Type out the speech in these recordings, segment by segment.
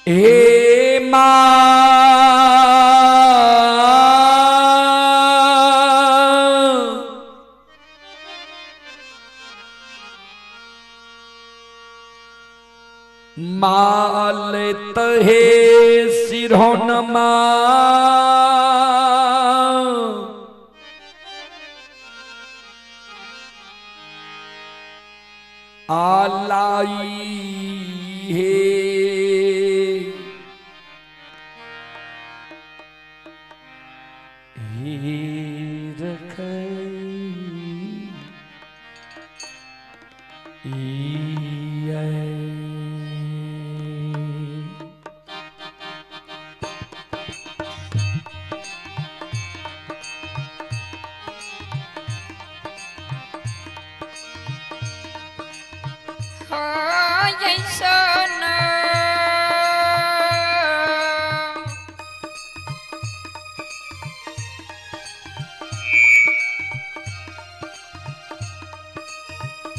हे माल तहे सिरहोन आलाई हे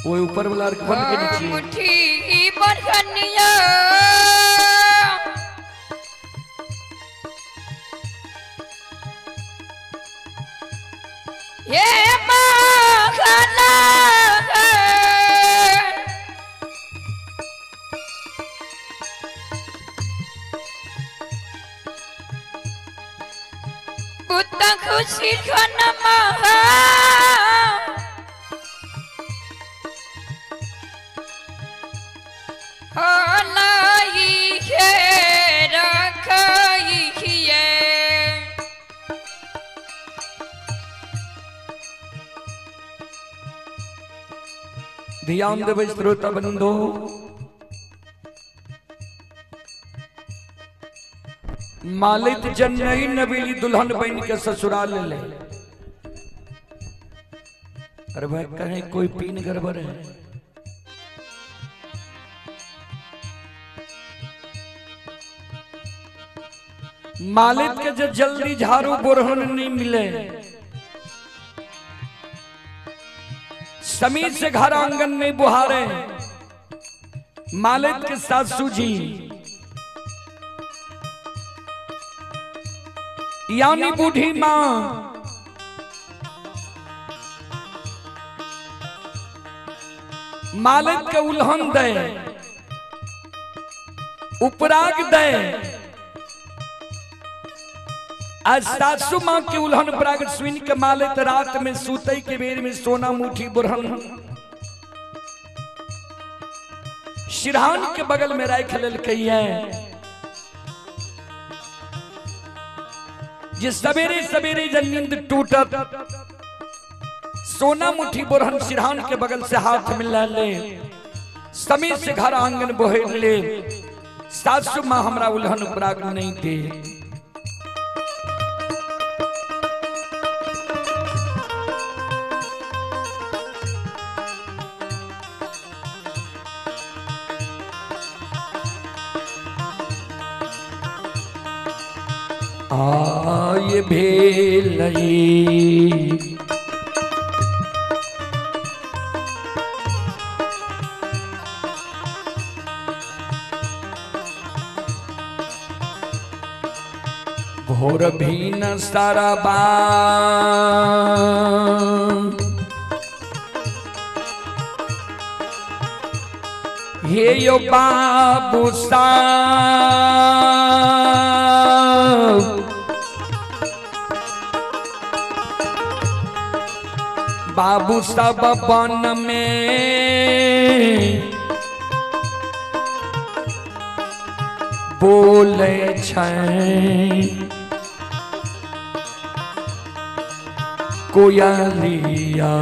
वो ऊपर वाला बन के नीचे मुट्ठी बरखनिया ये माखला पुत्ता खुशी खाना महा ध्यान देव श्रोता बंधो मालिक जन नहीं नबीली दुल्हन बन के ससुराल ले अरे भाई कहीं कोई पीन गड़बड़ है मालिक के जो जल्दी झाड़ू बोरहन नहीं मिले समीर से घर आंगन में बुहारे मालिक के सासू जी यानी बूढ़ी मां मालिक के उल्हन दे उपराग दे आज सासू मां के उल्हन प्राग सुन के मालिक रात में सूते के बेर में सोना मुठी बुरहन सिरहान के बगल में राख लेल कहिए जिस सवेरे सवेरे जब नींद टूटत सोना मुठी बुरहन सिरहान के बगल से हाथ मिला ले समीर से घर आंगन बोहेर ले सासू मां हमरा उल्हन प्राग नहीं दे आय भेलई भोर भीन सारा बा हे यो बाबू सा बाबू सब बन में बोले कोयलिया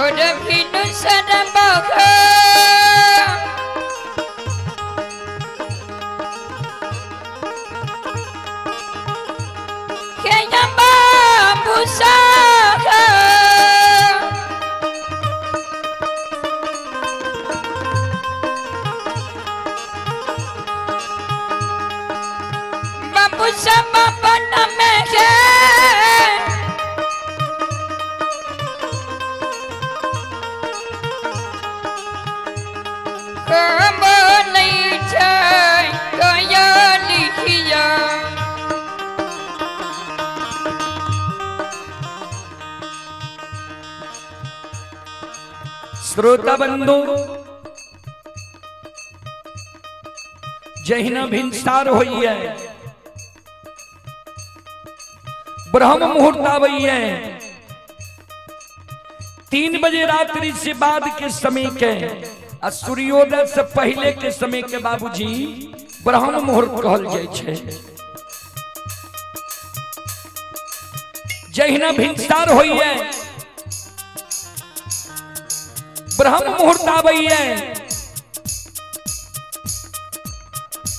तोर भिनु सरबख के यम्बा बुसाख बाबू सब अपन में के श्रोता बंधु जहिना भिनसार होई है ब्रह्म मुहूर्त आवई है 3 बजे रात्रि से बाद के समय के आ सूर्योदय से पहले के समय के बाबूजी ब्रह्म मुहूर्त कहल जाय छे। जहिना भिनसार होई है ब्रह्म मुहूर्त आवई है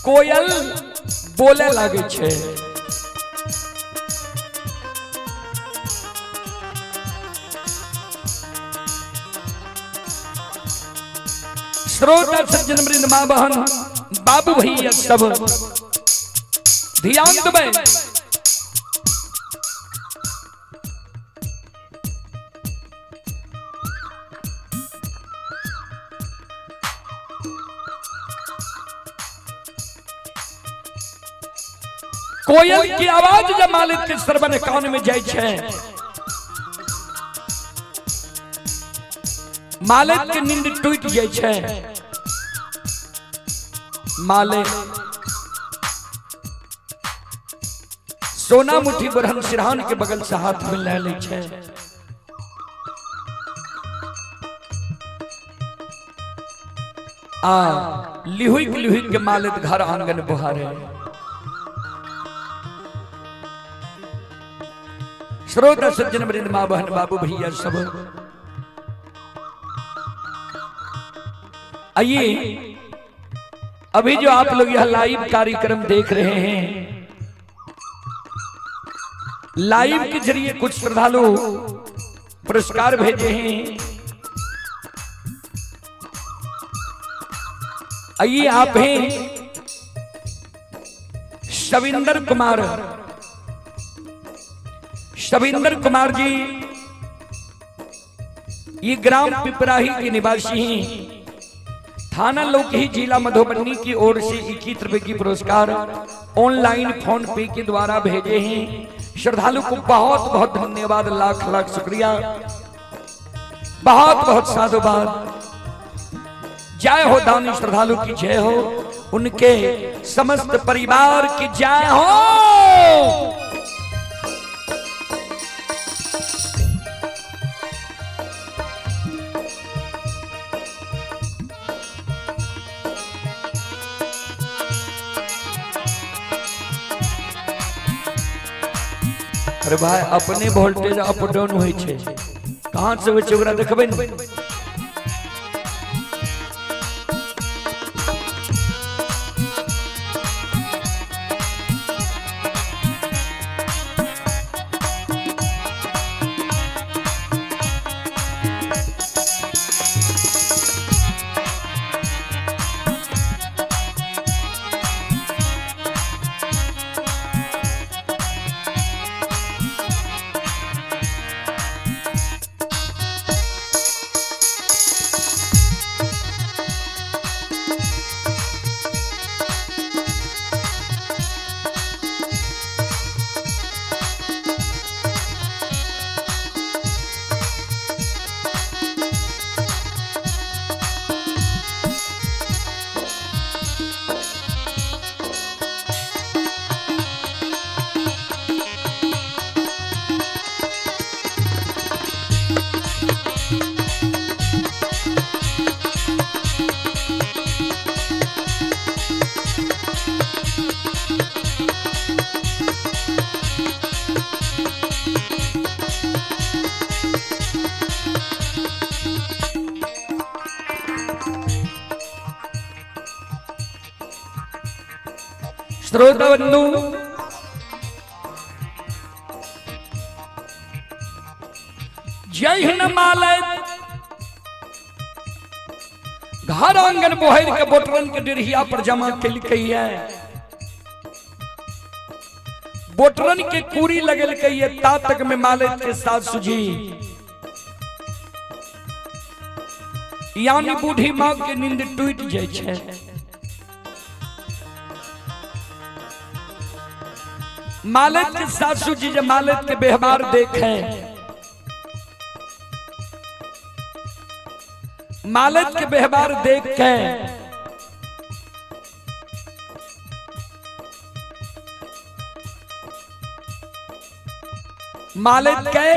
कोयल बोले लागे छे। श्रोता सज्जन वृंद मां बहन बाबू भैया सब ध्यान देवे। कोयल की आवाज जब मालिक के श्रवण कान में जाय छे मालिक के नींद टूट जाय छे। मालिक सोना मुट्ठी बरहन सिरहान के बगल से हाथ में ले ले छे। लिहुई के मालिक घर आंगन बुहारे। श्रोता सज्जन वृंद मां बहन बाबू भैया सब आइए अभी जो आप लोग यह लाइव कार्यक्रम देख रहे हैं लाइव के जरिए कुछ श्रद्धालु पुरस्कार भेजे हैं। आइए आप हैं शविंदर कुमार जी ये ग्राम पिपराही के निवासी हैं। थाना लोकही जिला मधुबनी की ओर से 21 रुपए की पुरस्कार ऑनलाइन फोन पे के द्वारा भेजे हैं। श्रद्धालु को बहुत बहुत धन्यवाद, लाख लाख शुक्रिया, बहुत बहुत साधुवाद। जय हो दानी श्रद्धालु की जय हो, उनके समस्त परिवार की जय हो। अरे भाई अपने वोल्टेज अप डाउन होई छे, कहां से होई छे ओकरा देखबै न। श्रोता बंधु जय हिंद मालय घर आंगन बोहर के बोटरन के डिरहिया पर जमा कल कही है बोटरन के कूरी लगल कही है ता तक में मालय के साथ सुझी यानी बूढ़ी माँ के नींद टूट जाए छे मालय के साथ सुझी जब मालय के व्यवहार देखे मालय के व्यवहार देख के मालय के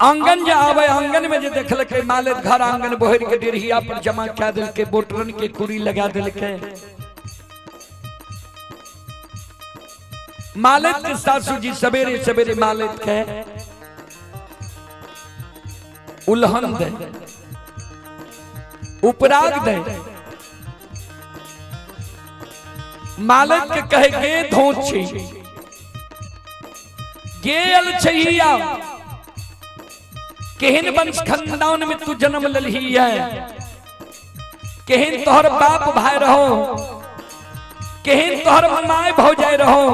आंगन जो आवे आंगन में जो देखल के मालय घर आंगन बोहर के डिरहिया पर जमा क्या दिल के बोटरन के कुरी लगा दिल के मालय के सासू जी सवेरे सवेरे मालय के उल्हन दे उपराग दे मालय के कहे गे धोच छी गेल छहिया केहन वंश खानदान में तू जन्म ललही है केहन तोहर बाप भाई रहो केहन तोहर माय भौजाई रहो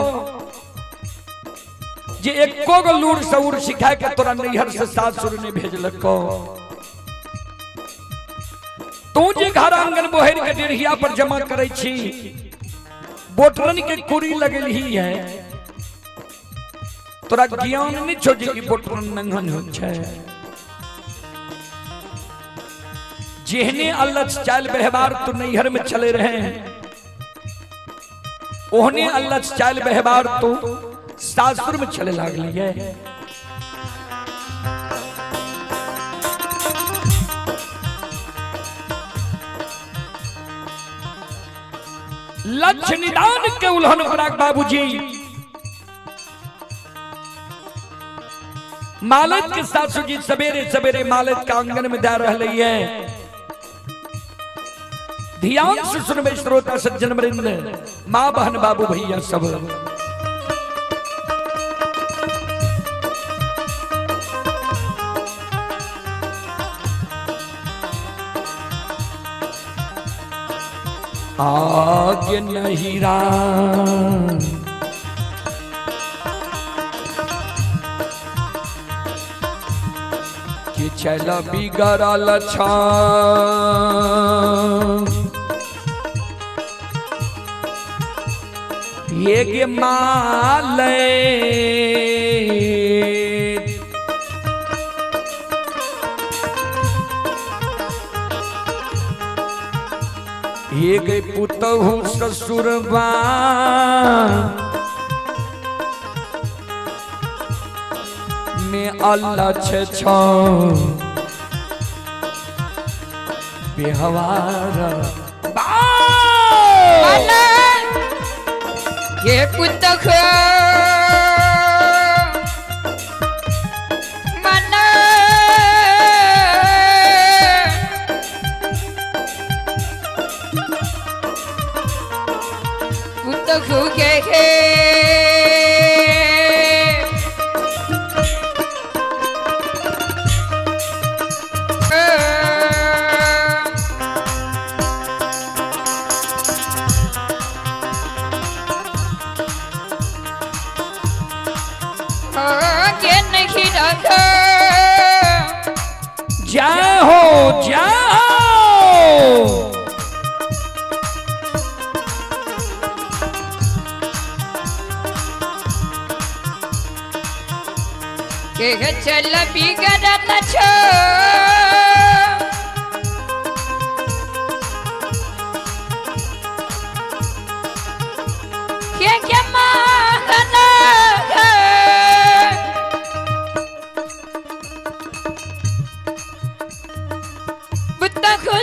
जे एको गो लूर सऊर सिखा के तोरा नैहर से सासुर ने भेजलको तू जे घर आंगन बोहर के डिरहिया पर जमा करे छी बोटरन के कुरी लगल ही है तोरा ज्ञान नहीं छो जे बोटरन नंगन हो छै जेहने अल्लाह चाल व्यवहार तो नैहर में चले रहे हैं ओहने अल्लाह चाल व्यवहार तो सासुर में चले लागली है लक्ष्य निदान के उल्हन पराग बाबूजी मालय के सासू जी सवेरे सवेरे मालय के आंगन में जा रही है ध्यान से सुनबे श्रोता सज्जन वृंद मां बहन बाबू भैया सब आगे नहीं राम कि चल बिगड़ल छा ये गे मालय ये गई पुतहु ससुरबा में अल्लाह छो बेहवार ये पुतहु जाओ जाओ के चल बिगड़ल छो के माहना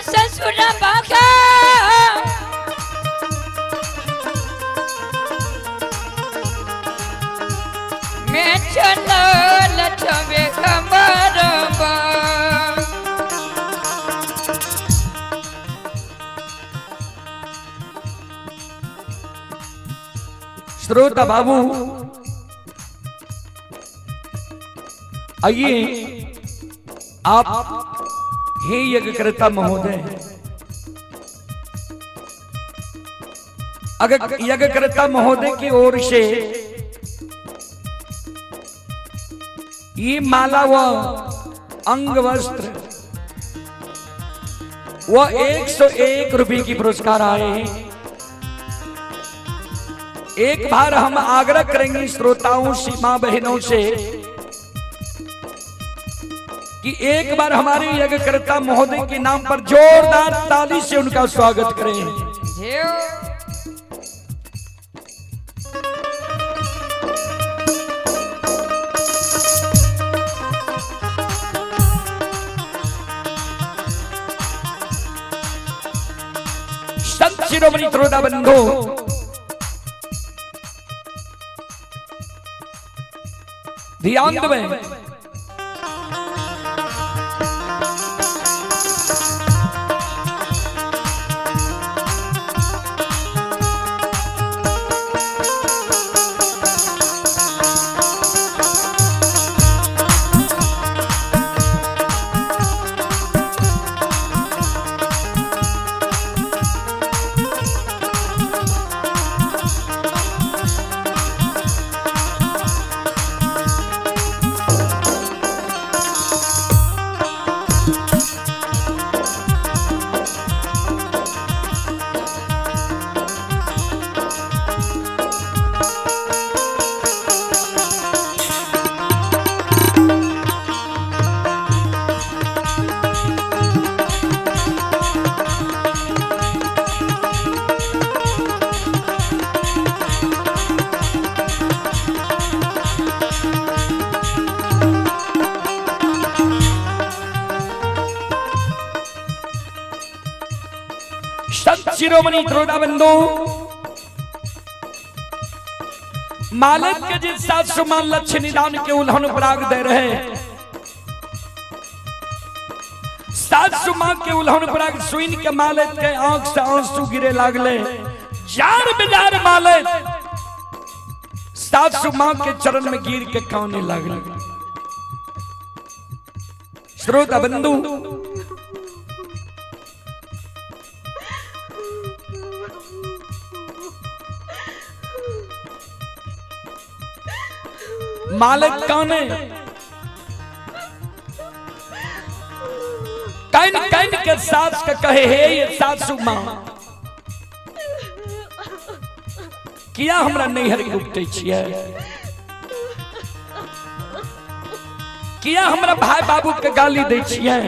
ससुर बाखा मैं चलो लछवे खबर श्रोता बाबू आइए आप हे यज्ञकर्ता महोदय, अगर यज्ञकर्ता महोदय की ओर से ये माला व अंग वस्त्र वो 101 रुपए की पुरस्कार आए हैं। एक बार हम आग्रह करेंगे श्रोताओं से, मां बहनों से कि एक बार हमारे यज्ञकर्ता महोदय के नाम पर जोरदार ताली से उनका स्वागत करें। संत शिरोमणि श्रोता बंधु, ध्यान दें, संत शिरोमणि श्रोता बंधु, मालिक के जिस 700 मान लक्ष्य निदान के उल्हन पराग दे रहे, 700 मान के उल्हन पराग सुइन के मालिक के आंख से आंसू गिरे लागले। जार बिजार मालिक 700 मान के चरण में गिर के काने लागले। श्रोता बंधु, मालिक काने कैन कैन के सास का कहे, हे ये सासू मां किया हमरा नैहर गुप्ते छिए, किया हमरा भाई बाबू के गाली दे छिए,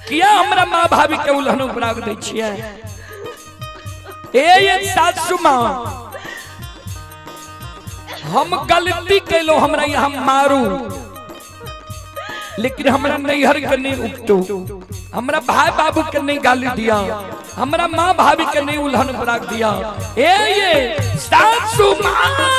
किया हमरा मां भाभी के उल्हन उपराग दे छिए। ये सासू मां हम गलती कैलो, हमरा यहाँ मारू, लेकिन हमरा नैहर के नहीं उगतो, हमरा भाई बाबू के नहीं गाली दिया, हमरा माँ भाभी के नहीं उल्हन पराग दिया। ये सासू मां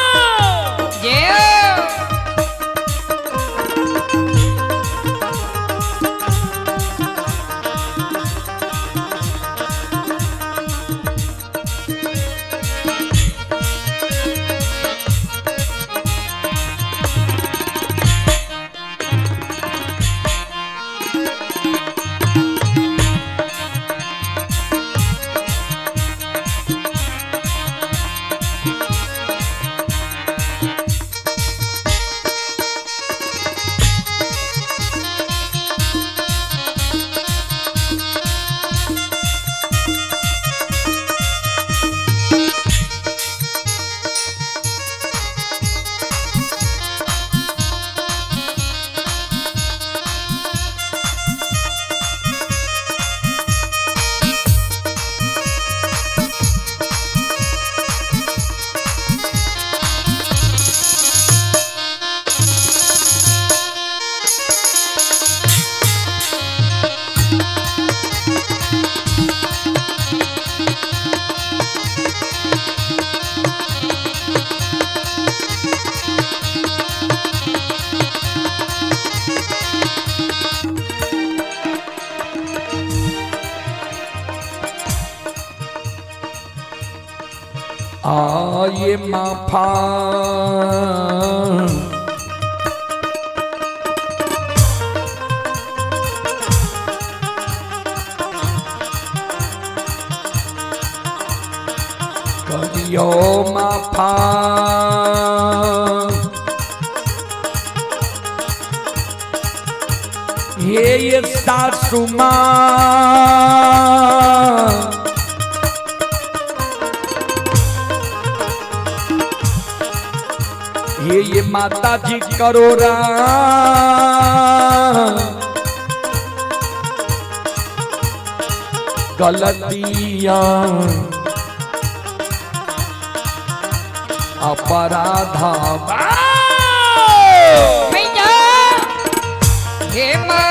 ये माफा करियो माफा ये सासु माँ ये माता जी करोरा गलतियां अपराधा मैया हे माँ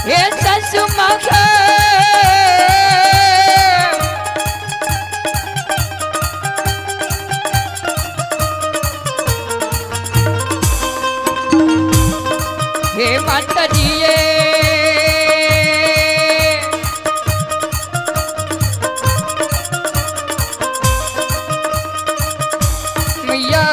हे ससु माँ हे माता जी मैया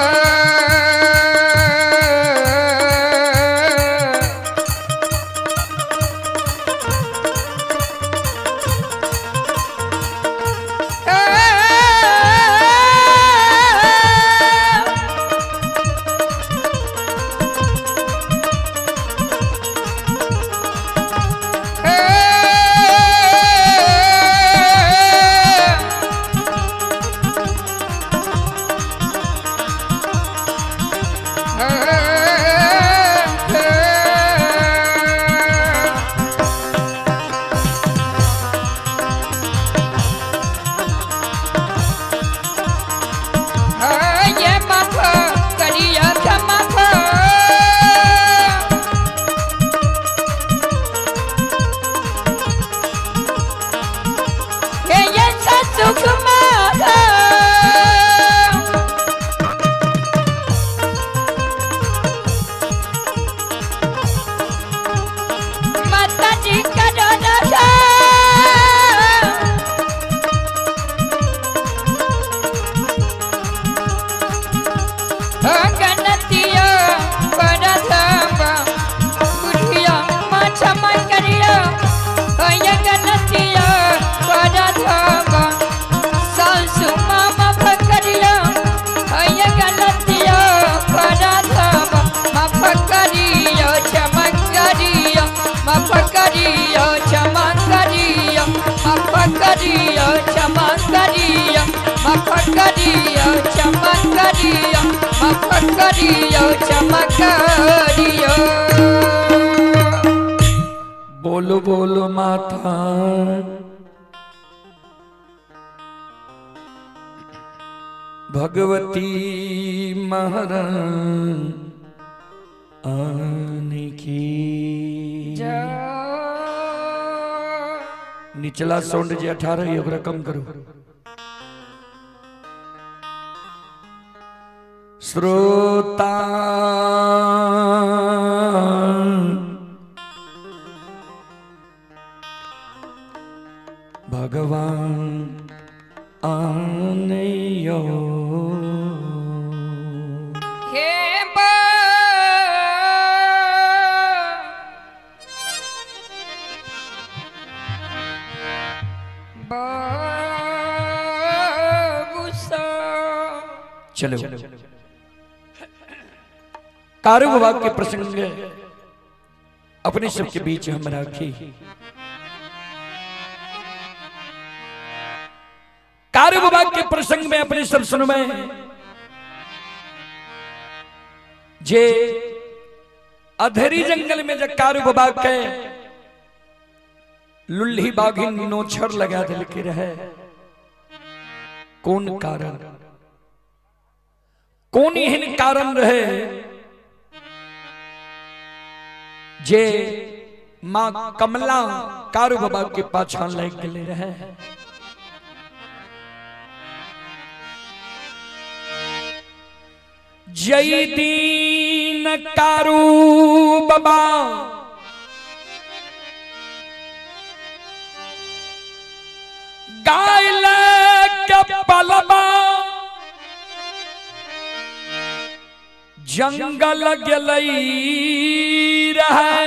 बोलो बोलो माता भगवती महारानी की निचला साउंड जे 18 है ओकरा कम करो। श्रोता भगवान आनेयो हे चलो कार्य विभाग के प्रसंग अपने सबके बीच हम राखी। कार्य विभाग के प्रसंग में अपने सब सुनवे जे अधेरी जंगल में जब कार्य विभाग के लुल्ही बाघिन नोछर लगा दिल के रहे कौन कारण कौन एहन कारण रहे जे मां कमला कार्य विभाग के पाछा लग गए रहे। जय दीन कारू बाबा गायला जंगल गेलई रहे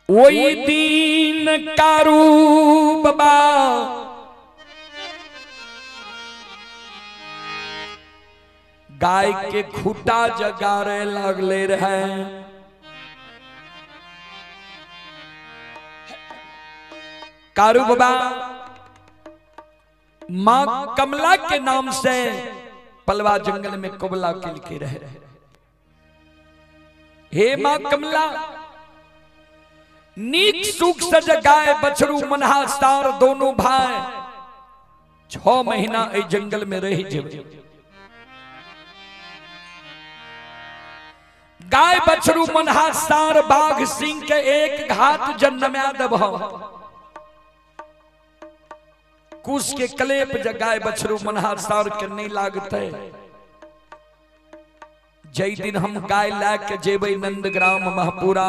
ओई दिन कारू बाबा गाय के खूटा जगारे लगले रहे। कारू बाबा मां कमला के नाम से पलवा जंगल में कोबला किल के रहे। हे मां कमला नीक सुख सज गाय बछरू मनहा सार दोनों भाई 6 महीना ए जंगल में रही जेबे। गाय बछरू मनहा सार बाघ सिंह के एक घात जन्मया दबह कुश के कलेप जगाए बछरू मनहा सार के नहीं लागते। जय दिन हम गाय लाके जेबे नंदग्राम महपुरा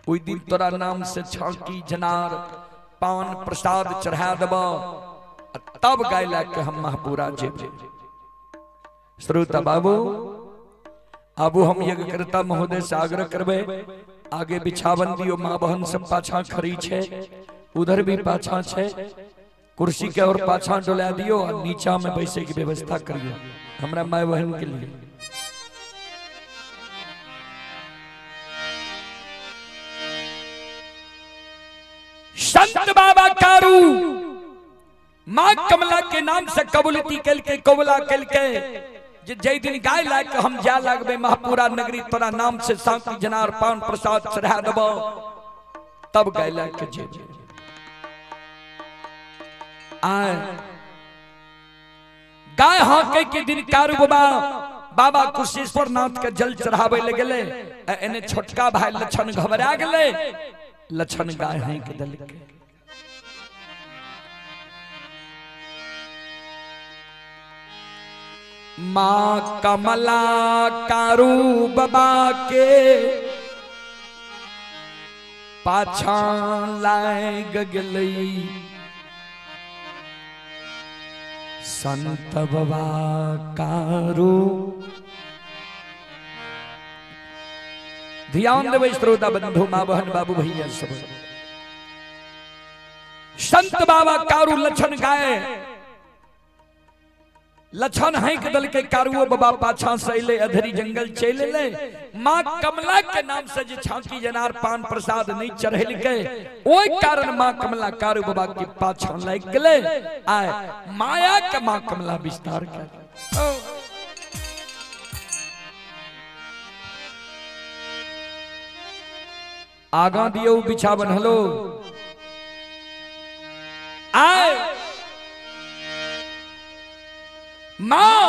ओई दिन तोरा नाम से छाकी जनार पान प्रसाद चढ़ा दब तब गाय लाके हम महपुरा जेबे। श्रोता बाबू आबू हम यज्ञ करता महोदय से आग्रह करबे आगे बिछावन दियो माँ बहन सब पाछा खड़ी छे उधर भी पाछा छे कुर्सी के और पाछा डोला दियो और नीचा में बैसे की व्यवस्था करियो हमरा माय बहन के लिए। संत बाबा कारू मां कमला के नाम से कबूलती कल के कोबला कल के जय दिन गाय लाके हम जा लगबे महपुरा नगरी तोरा नाम से शांति जनार पान प्रसाद चढ़ा दब तब गाय लाके जे आए गाय हाके के दिन कारू बाबा कुशेश्वर नाथ के जल चढ़ावे ले गेले एने छोटका भाई लक्षण घबरा गेले लक्षण गाय हैं के दल के मां कमला कारू बाबा के पाछा लाग गेलई संत बाबा कारू। ध्यान देवे श्रोता बंधु मां बहन बाबू भैया सब संत बाबा कारू लक्षण गाय लक्षण है के दल के कारुओ बाबा पाछा सैले अधरी जंगल चले ले मां कमला के नाम से जे छाकी जनार पान प्रसाद नहीं चढ़ेल के ओई कारण मां कमला कारू बाबा के पाछा लाग गेले आय माया के मां कमला विस्तार कर आगा दियो बिछावन हलो आय मां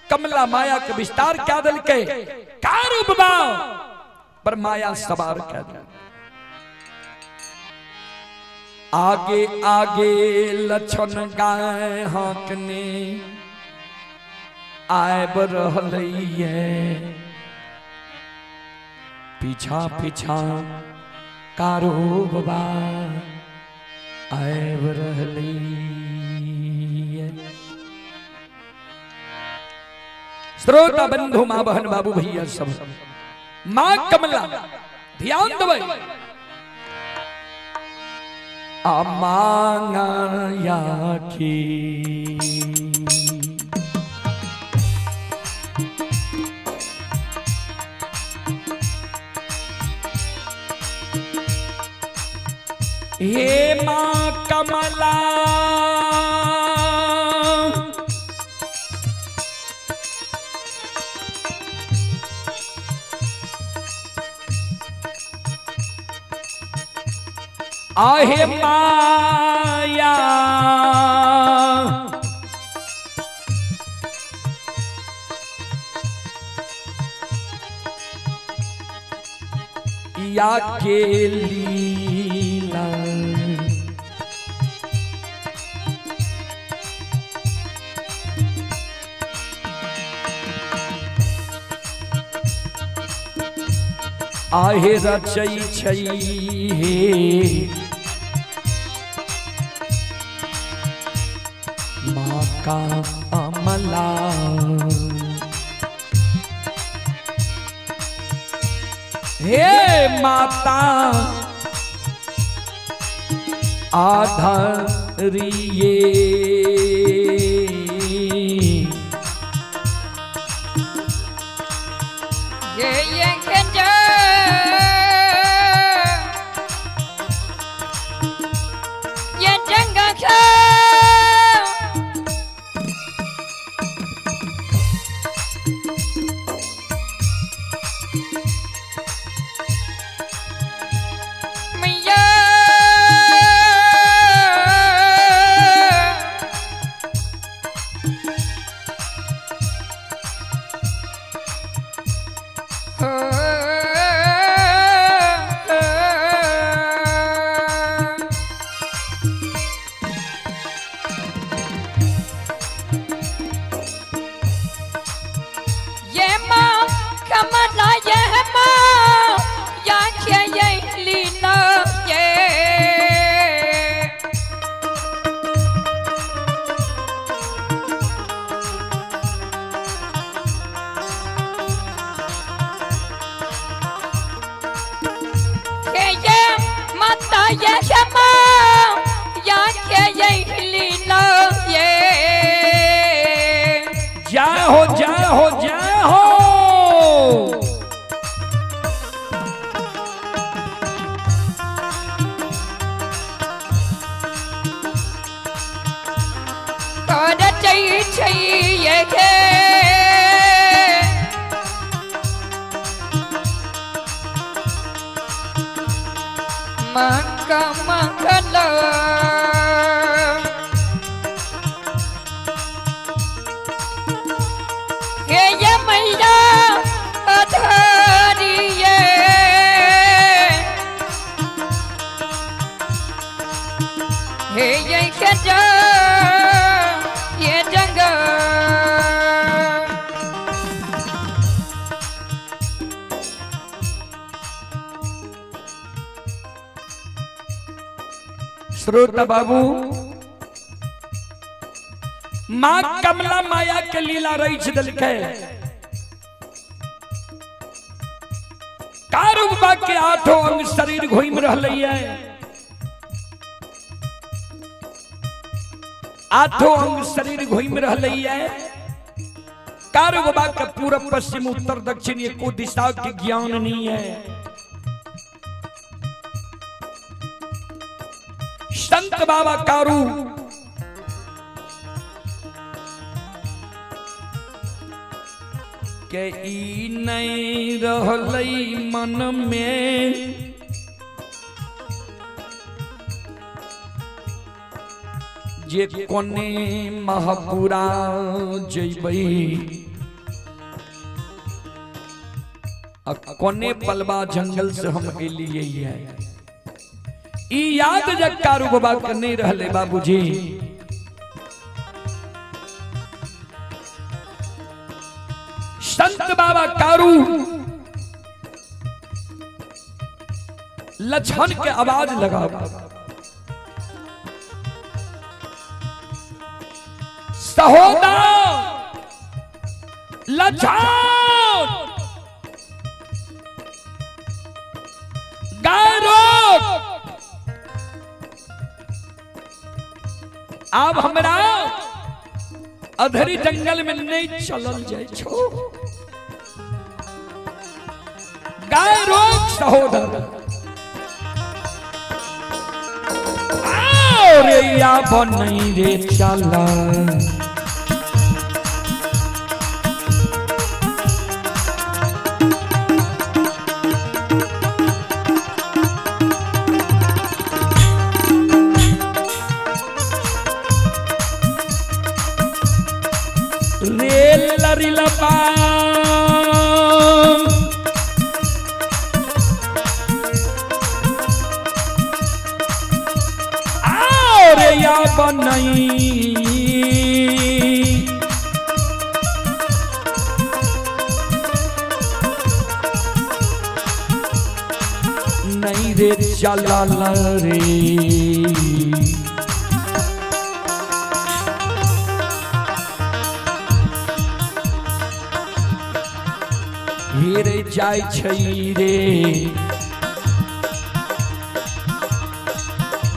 कमला माया के विस्तार क्या दल के कारू बाबा पर माया सवार क्या दल आगे आगे लक्षण गाय हाकने आए बरहलैये पीछा पीछा कारू बाबा आए बरहलैये। श्रोता बंधु मां बहन बाबू भैया सब मां कमला ध्यान देवे आ मांगा या की हे मां कमला आहे माया या के लीला आहे रचई छई हे का अमला। हे माता आधारिये ये गंजा ये जंगा खा मैया ये माँ कमला ये माँ या क्या ये लीला ये ये माता ये माँ या क्या ये लीला ये जय हो जय हो जय हो। कर चाहिए के मंका मंगला ये मैया अधारिये हे ये गंजा ये जंगा श्रोता बाबू, माँ कमला माया के लीला रही दिलके कारुबा के आठों अंग शरीर घूम रही है। आठों अंग शरीर घूम रही है। कारुबा का पूरब पश्चिम उत्तर दक्षिण एको दिशा के ज्ञान नहीं है। संत बाबा कारू के ई नहीं रहलई मन में जे कोने महापुरा जइबई कोने पलवा जंगल से हम एलिए है। ई याद जग कारू बाबा के नहीं रहले बाबूजी। संत बाबा कारू लछन के आवाज लगाओ, सहोदर लछन गारो आप हमरा अधरी जंगल में नहीं चलल जाए छो। गाय रोक सहोदर रे या बनई रे चला रेल लरिलपा रे या बनई नहीं रे चला रे जाय छै रे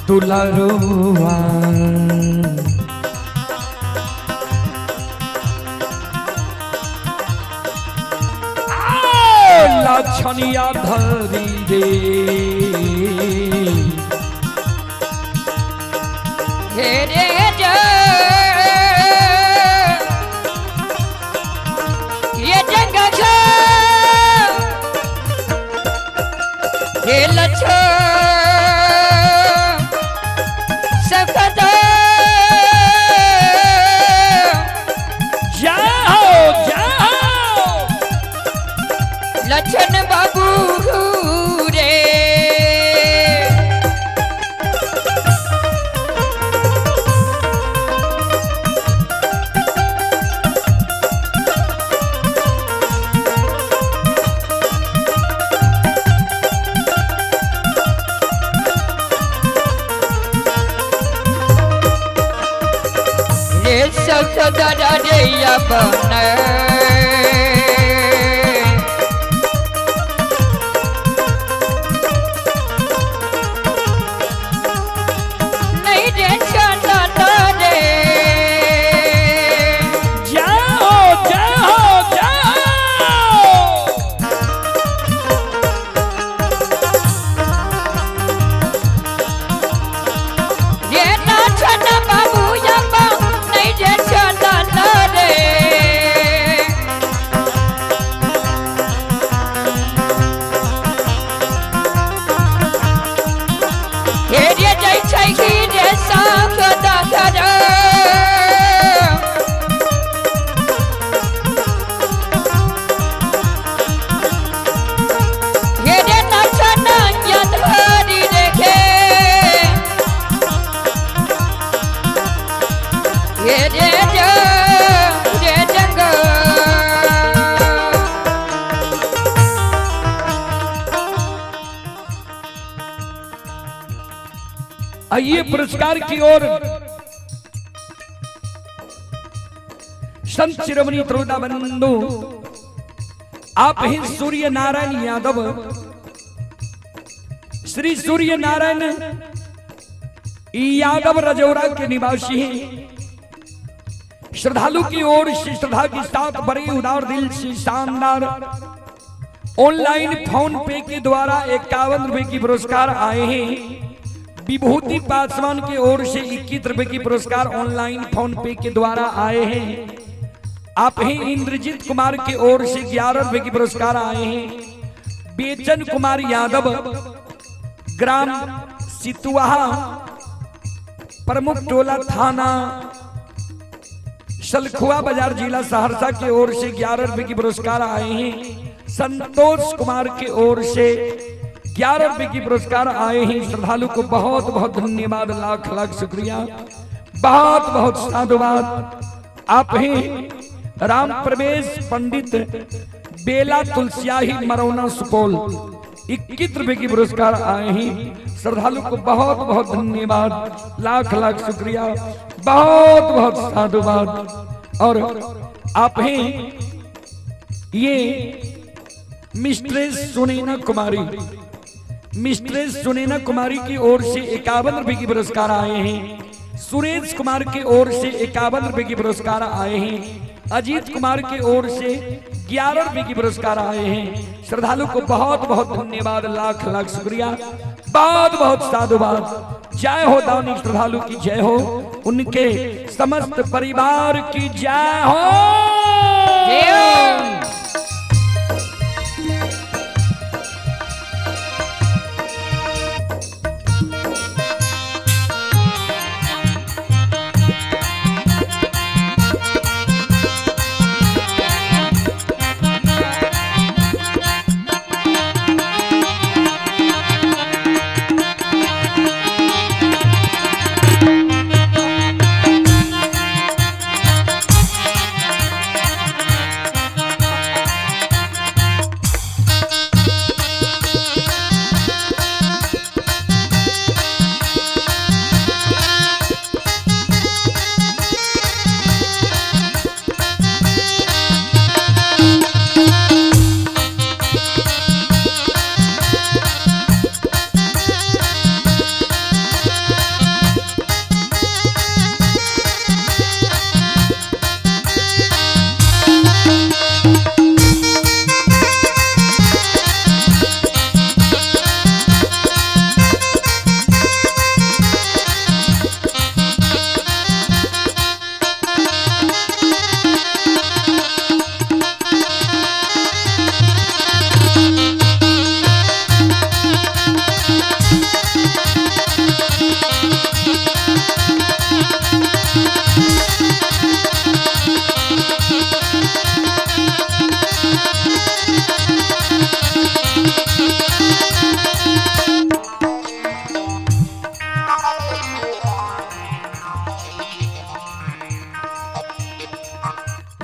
दुलारुआ लाछनिया धरी रे हे रे जा ये जंगा खा ये लच्छा सकदा जाओ जाओ लच्छन बाबू रे सकदा रे अपन नहीं रे चंदा रे जाओ जाओ जाओ ये नाचन बाबू यम्मा नहीं रे चंदा रे हे रे जय छै की रे सकदा रे हे रे नाचन यधरी रेखे हे रे जंगा आइए पुरस्कार की ओर संत शिरोमणि त्रोदा बंधु आप ही सूर्य नारायण यादव श्री सूर्य नारायण यादव रजौरा के निवासी हैं। श्रद्धालु की ओर से श्रद्धा के साथ बड़े उदार दिल से शानदार ऑनलाइन फोन पे के द्वारा 51 रुपए की पुरस्कार आए हैं। विभूति पासवान की ओर से 21 रुपए की पुरस्कार ऑनलाइन फोन पे के द्वारा आए हैं। आप ही इंद्रजीत कुमार की ओर से 11 रुपए की पुरस्कार आए हैं। बेचन कुमार यादव ग्राम सितुआहा प्रमुख टोला थाना सलखुआ बाजार जिला सहरसा की ओर से 11 रुपए की पुरस्कार आए हैं। संतोष कुमार की ओर से 11 रुपए की पुरस्कार आए हैं। श्रद्धालु को बहुत बहुत धन्यवाद, लाख लाख शुक्रिया, बहुत बहुत साधुवाद। आप हैं राम प्रवेश पंडित बेला तुलसियाही मरौना सुपौल, 21 रुपए की पुरस्कार आए हैं। श्रद्धालु को बहुत बहुत धन्यवाद, लाख लाख शुक्रिया, बहुत बहुत साधुवाद। और आप हैं ये मिस्ट्रेस सुनैना कुमारी, मिस्ट्रेस सुनैना कुमारी की ओर से 51 रुपए की पुरस्कार आए हैं। सुरेश कुमार की ओर से 51 रुपए की पुरस्कार आए हैं। अजीत कुमार की ओर से 11 रुपए की पुरस्कार आए हैं। श्रद्धालु को बहुत बहुत धन्यवाद, लाख लाख शुक्रिया, बहुत बहुत साधुवाद। जय हो दानी श्रद्धालु की जय हो, उनके समस्त परिवार की जय हो।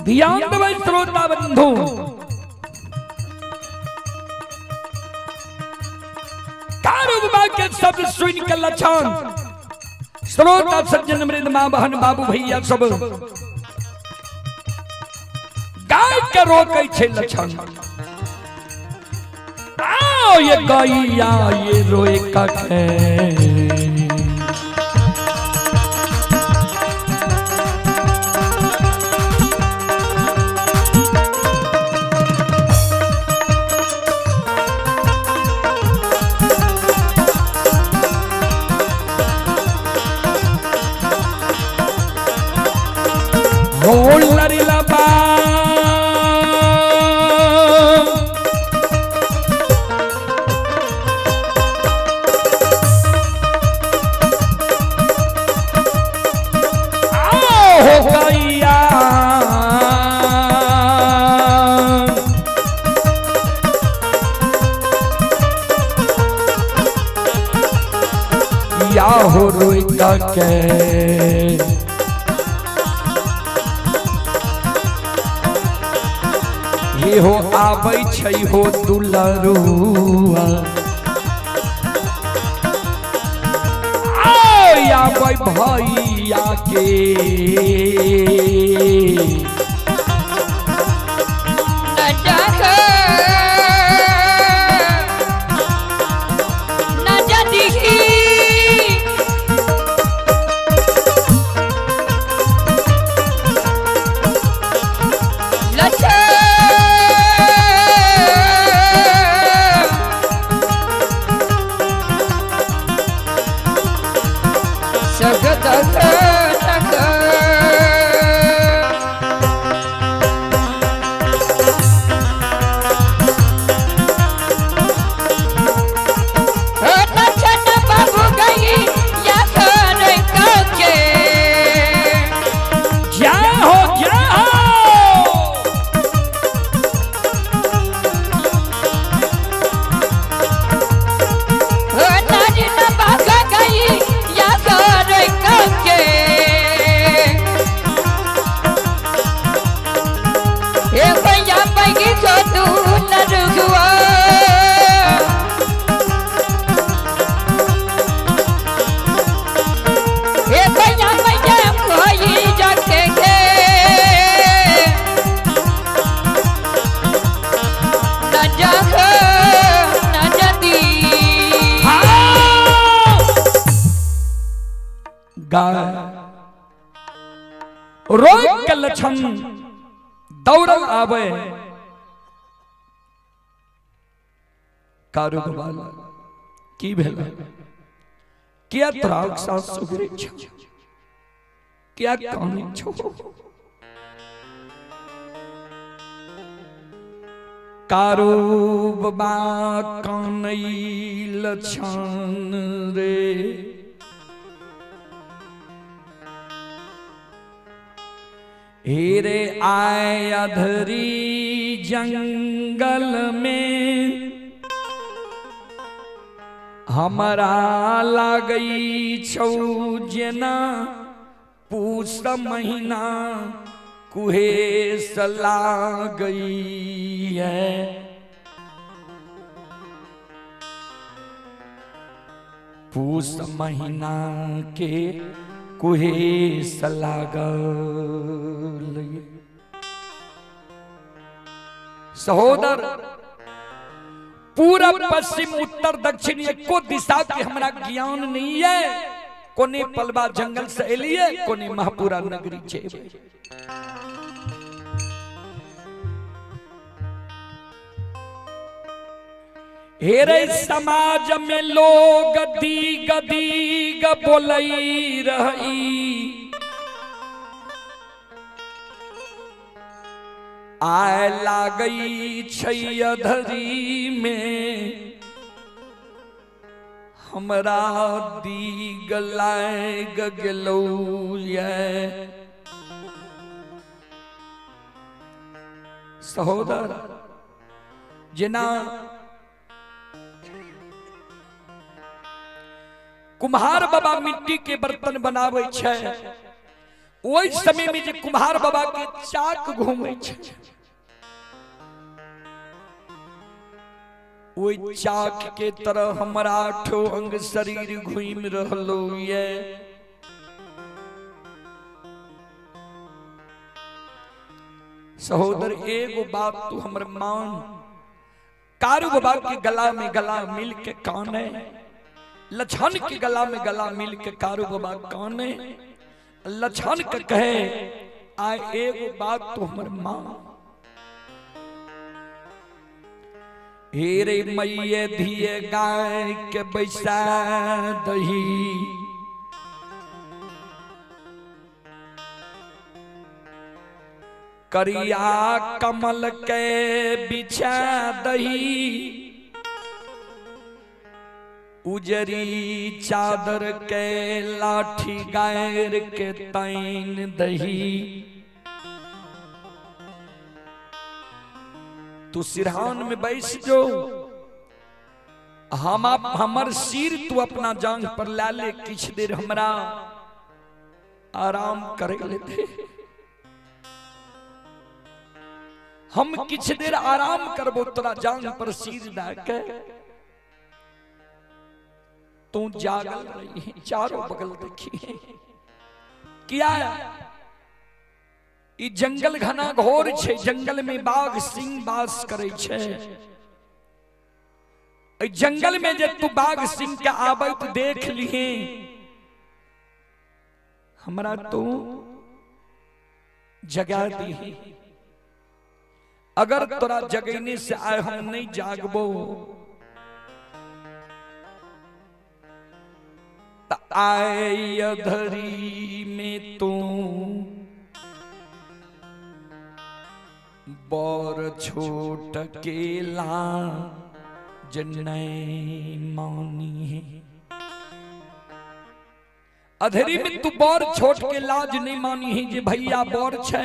ध्यान देबै श्रोता बंधु, कारू बाबा के शब्द सुन के लक्षण श्रोता सज्जन मृद मां बहन बाबू भैया सब गाय के रोकै छै लक्षण। आओ ये गैया ये रोए कखे, हो लरिला बा या हो रोई के ये हो आबै छै हो दुलरुआ, आबै भैया के रोई के लक्षण दौड़ल आवे कारू बाबा की भेल क्या त्राग सास सुगरे छ क्या कहानी छो कारू बाबा कानई लक्षण रे हेरे आय अधरी जंगल में हमारा लागई छौ जेना पूस महीना कुहेस लागई है। पूस महीना के कुहेस लागल। सहोदर पूरब पश्चिम उत्तर दक्षिण एको दिशा के हमरा ज्ञान नहीं है। कोने पलवा जंगल से एलिए, कोने महापुरा नगरी छे। हेरे समाज में लोग दीग दीग बोलई रही, आय लागई छै अधरी में हमरा दीग लाग गेलौ ये। सहोदर जेना कुम्हार बाबा मिट्टी के बर्तन बनावे छै, ओहि समय में जे कुम्हार बाबा के चाक घूमे छे, ओहि चाक के तरह हमारा 8 अंग शरीर घूम रहलो ये। सहोदर एगो बात तू हमर मान, कारू बाबा के गला में गला मिल के काने, लछन के गला में गला मिल के कारू बाबा काने, लछन के कहे आए एगो बात तू हमर मान। हेरे मैये धिये गाय के बैसा दही, करिया कमल के बिछा दही, उजरी चादर के लाठी गायर के तैन दही। तू सिरहान में बैस जो, हमर सिर तू अपना जांग पर ला ले, किछ देर हमरा आराम करे लेते, हम किछ देर आराम करबो तोरा जांग पर सिर डाके। तू जागल रही, चारों बगल देखिए क्या ई जंगल घना घोर छे, जंगल में बाघ सिंह वास करे छे। ई जंगल में जे तू बाघ सिंह के आबत देख लिए, हमरा तू जगा दी। अगर तोरा जगने से आए हम नहीं जागबो, त आए अधरी में तू बर छोट केला जनै मानी। अधरी में तू बर छोट के लाज नहीं मानी है, जे भैया बर छे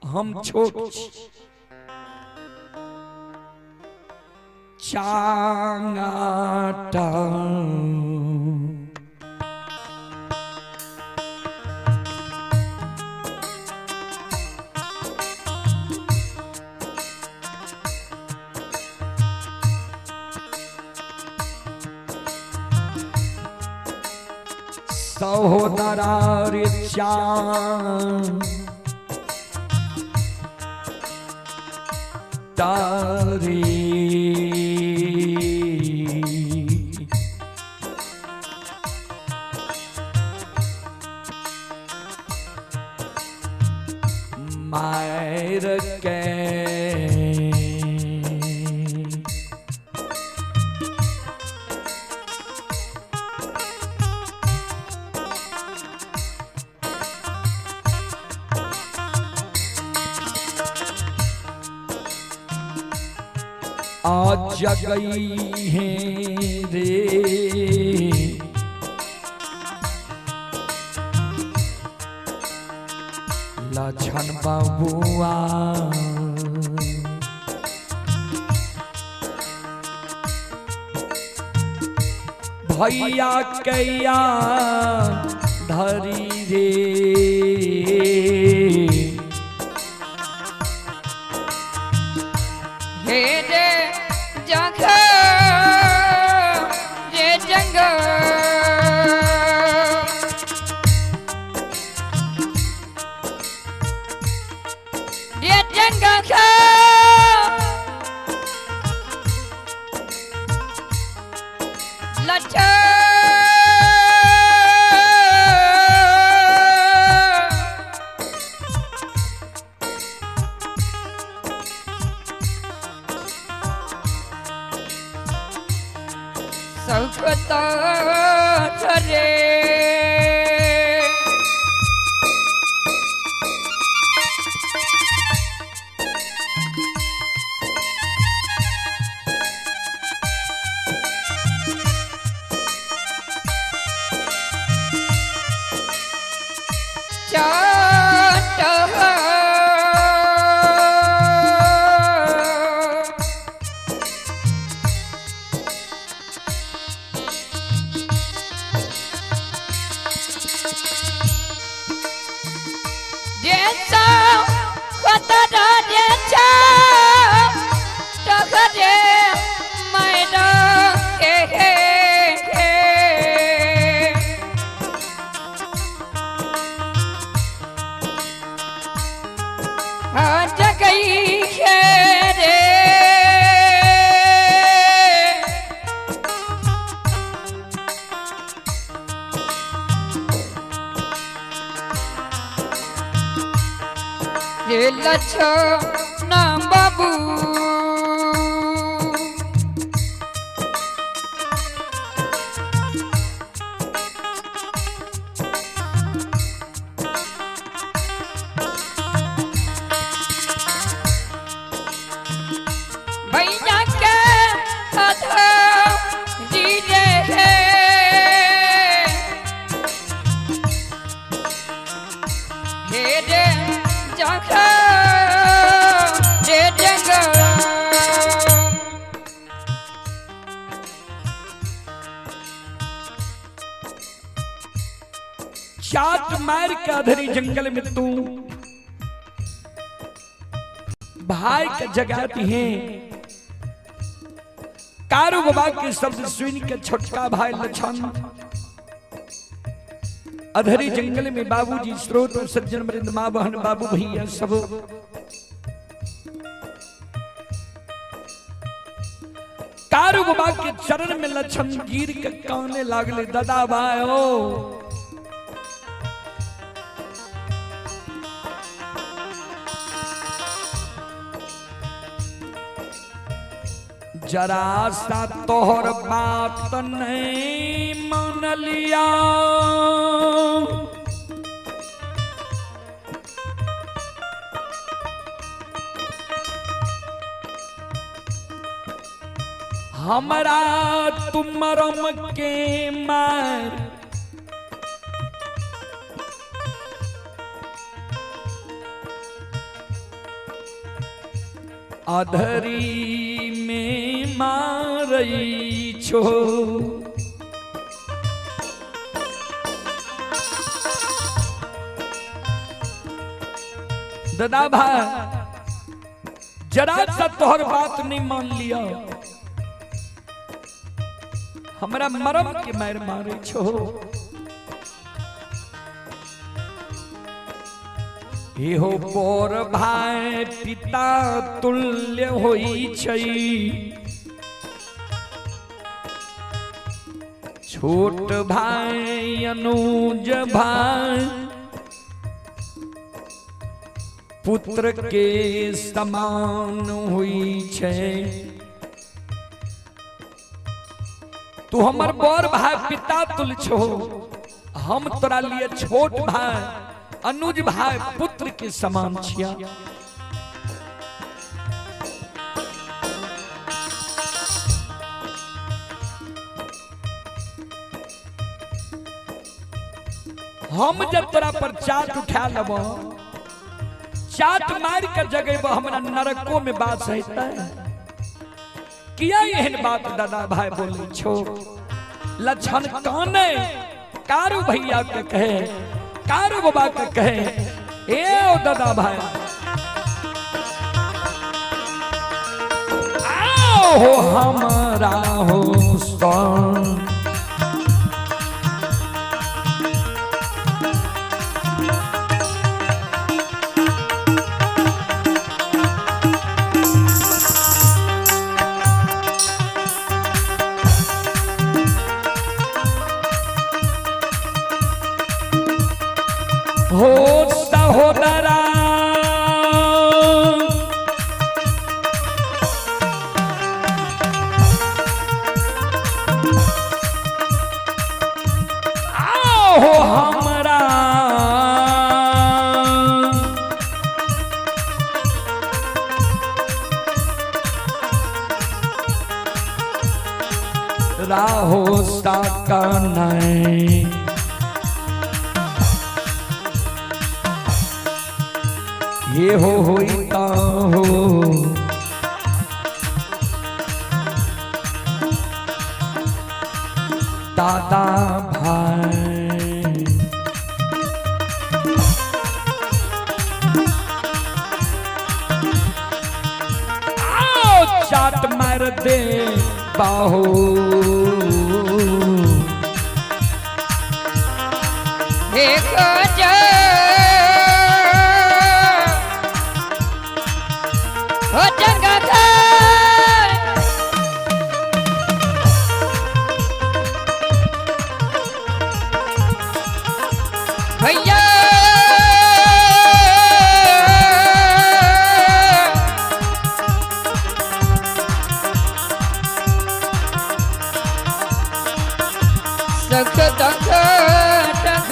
हम छोट छी। चांगाटा सहोदरा रे चांग तारे मायर के आज जगई है रे लछन बाबुआ। भैया कैया धरी रे हे रे जंगल, रे जंगल, रे जंगल लच्छा सौखता रे ऐसा खतरा रे छा टकरे मैरा के आज गई रे ये लच्छना बाबू भैया के हाथ जी रे हे रे जखा रे जंगल चाट मार के अधरी जंगल में तू भाई का जगाती है। कारू बाबा के शब्द सुन के छोटका भाई लछन अधरी जंगल में बाबूजी स्रोत और सज्जन वृंद मां बहन बाबू भैया सब कारू बाबा के चरण में लछन गिर के काने लागले दादा भाई ओ जरा सा तोहर बात नहीं मान लिया हमारा तुमरम के मार अधरी में मारई छो दादा भाई जरा सा तोहर बात नहीं मान लिया हमरा मरम के मार मारे छो इहो बोर भाई पिता तुल्य होई छई छोट भाई अनुज भाई पुत्र के समान हुई छे तू हमर बोर भाई पिता तुल छो हम तोरा लिए छोट भाई अनुज भाई पुत्र के समान छिया हम जब तोरा पर चाट उठा लब चाट मार कर जगह हमरा नरकों में बात सहता है किया एहन बात दादा भाई बोले छो लछन काने कारू भैया के कहे कारू बाबा के कहे ए ओ दादा भाई आओ हो हमारा हो सन हो सहोदरा आओ हो हमरा राहो साका नहीं ये हो होता हो दादा भाई मार दे बाहो एक जा हो जगह का भैया सख दख दख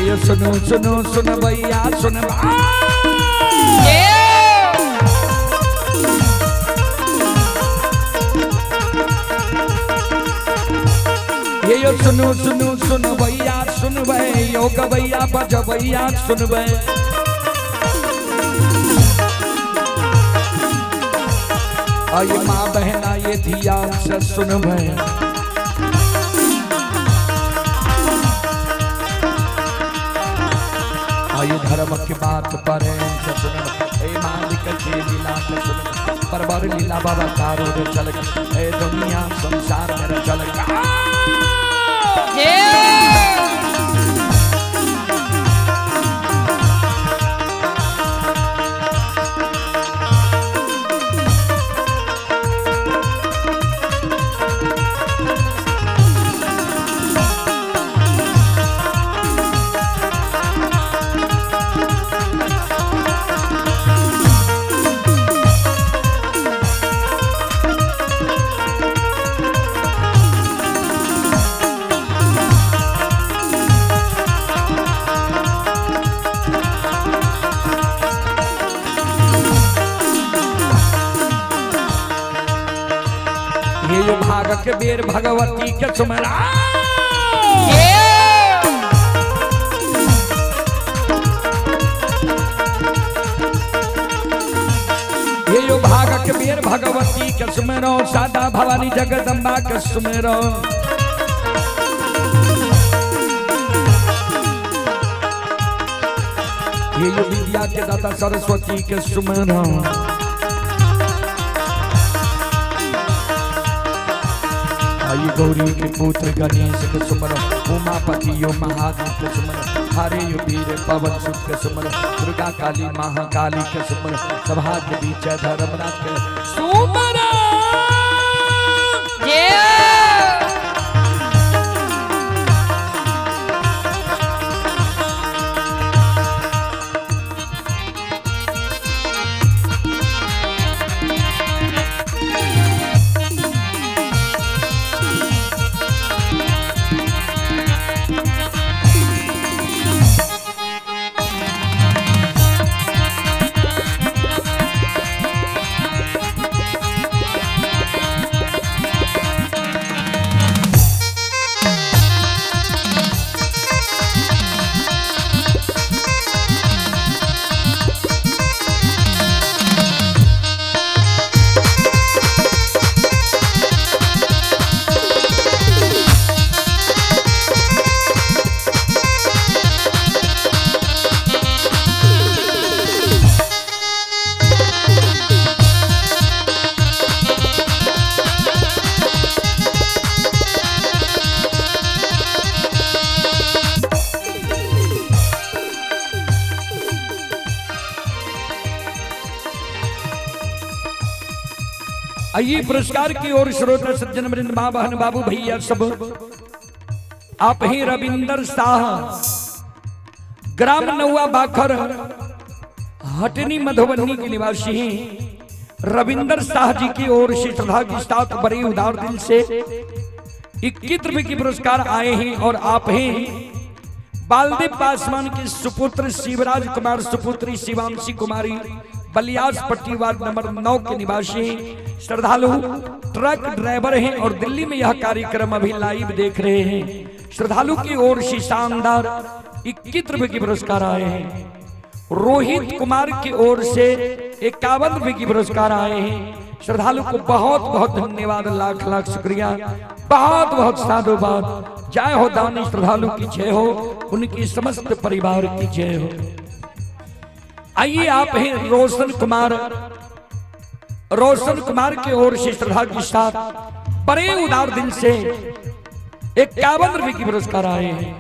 ये सुनो सुनो सुन भैया सुन ये यो सुनो सुनो सुन भैया सुन भै योग भैया बज भैया सुन भै आये माँ बहना ये ध्यान से सुन भै आयु धर्म की बात पर सुन हे मालिक की लीला सुन परवर लीला बाबा तारो रे चल हे दुनिया संसार में चल ये भागक बेर भगवती के सुमरा ये यो भागक बेर भगवती के सुमरो सादा भवानी जगदम्बा के सुमरो ये यो विद्या के दाता सरस्वती के सुमरो आयु गौरी के पुत्र गणेश के सुमर उमापति यो महादेव के सुमर हरे यो वीर पवन सुत के सुमर दुर्गा काली महाकाली के सुमर सभा के बीच धर्मराज के सुमर आइए पुरस्कार की ओर श्रोता सज्जन वृंद मां बहन बाबू भैया सब आप ही रविंदर शाह ग्राम नौआ बाखर हटनी मधुबनी के निवासी हैं रविंदर शाह जी की ओर से श्रद्धा के साथ बड़े उदार दिल से 21 रुपए की पुरस्कार आए हैं और आप हैं बालदेव पासवान के सुपुत्र शिवराज कुमार सुपुत्री शिवांशी कुमारी बलियास पट्टी वार्ड नंबर 9 के निवासी श्रद्धालु ट्रक ड्राइवर हैं और दिल्ली में यह कार्यक्रम अभी लाइव देख रहे हैं। श्रद्धालु की ओर से शानदार 21 रुपए की पुरस्कार आए हैं। रोहित कुमार की ओर से 51 रुपए की पुरस्कार आए हैं। श्रद्धालु को बहुत बहुत धन्यवाद, लाख लाख शुक्रिया, बहुत बहुत साधुवाद। जय हो दानी श्रद्धालु की जय हो, उनकी समस्त परिवार की जय हो। आइए आप हैं रोशन कुमार की ओर से श्रद्धा के साथ बड़े उदार दिल से 51 रुपए की पुरस्कार आए हैं।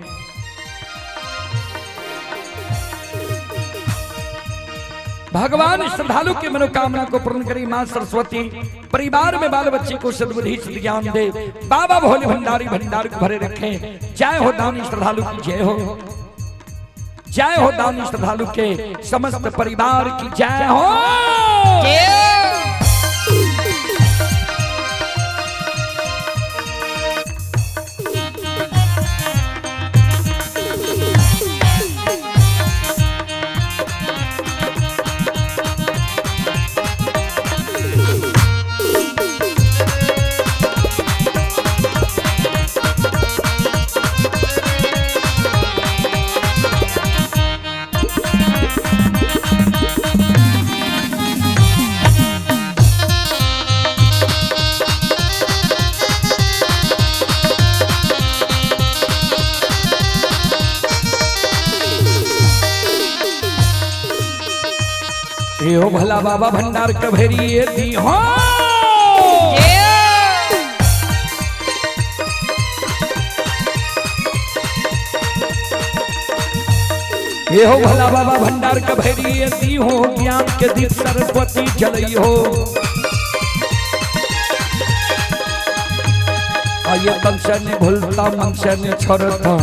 भगवान श्रद्धालु की मनोकामना को पूर्ण करी मां सरस्वती, परिवार में बाल बच्चे को सद्बुद्धि ज्ञान दे, बाबा भोले भंडारी भंडार को भरे रखे। जय हो दानी श्रद्धालु की जय हो, जय हो दानी श्रद्धालु के समस्त परिवार की जय हो। यो भला बाबा भंडार कभेरिए दी हो, ये हो भला बाबा भंडार कभेरिए दी हो, ज्ञान के दीप सरस्वती जलई हो। आइए तन से नहीं भूलता, मन से नहीं छोड़ता,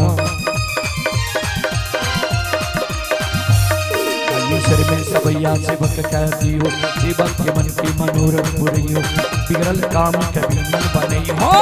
शर में सबैया सेवक कह दियो, सेवक के मन की मनोरथ पुरियो, बिगड़ल काम कभी मन बने हो।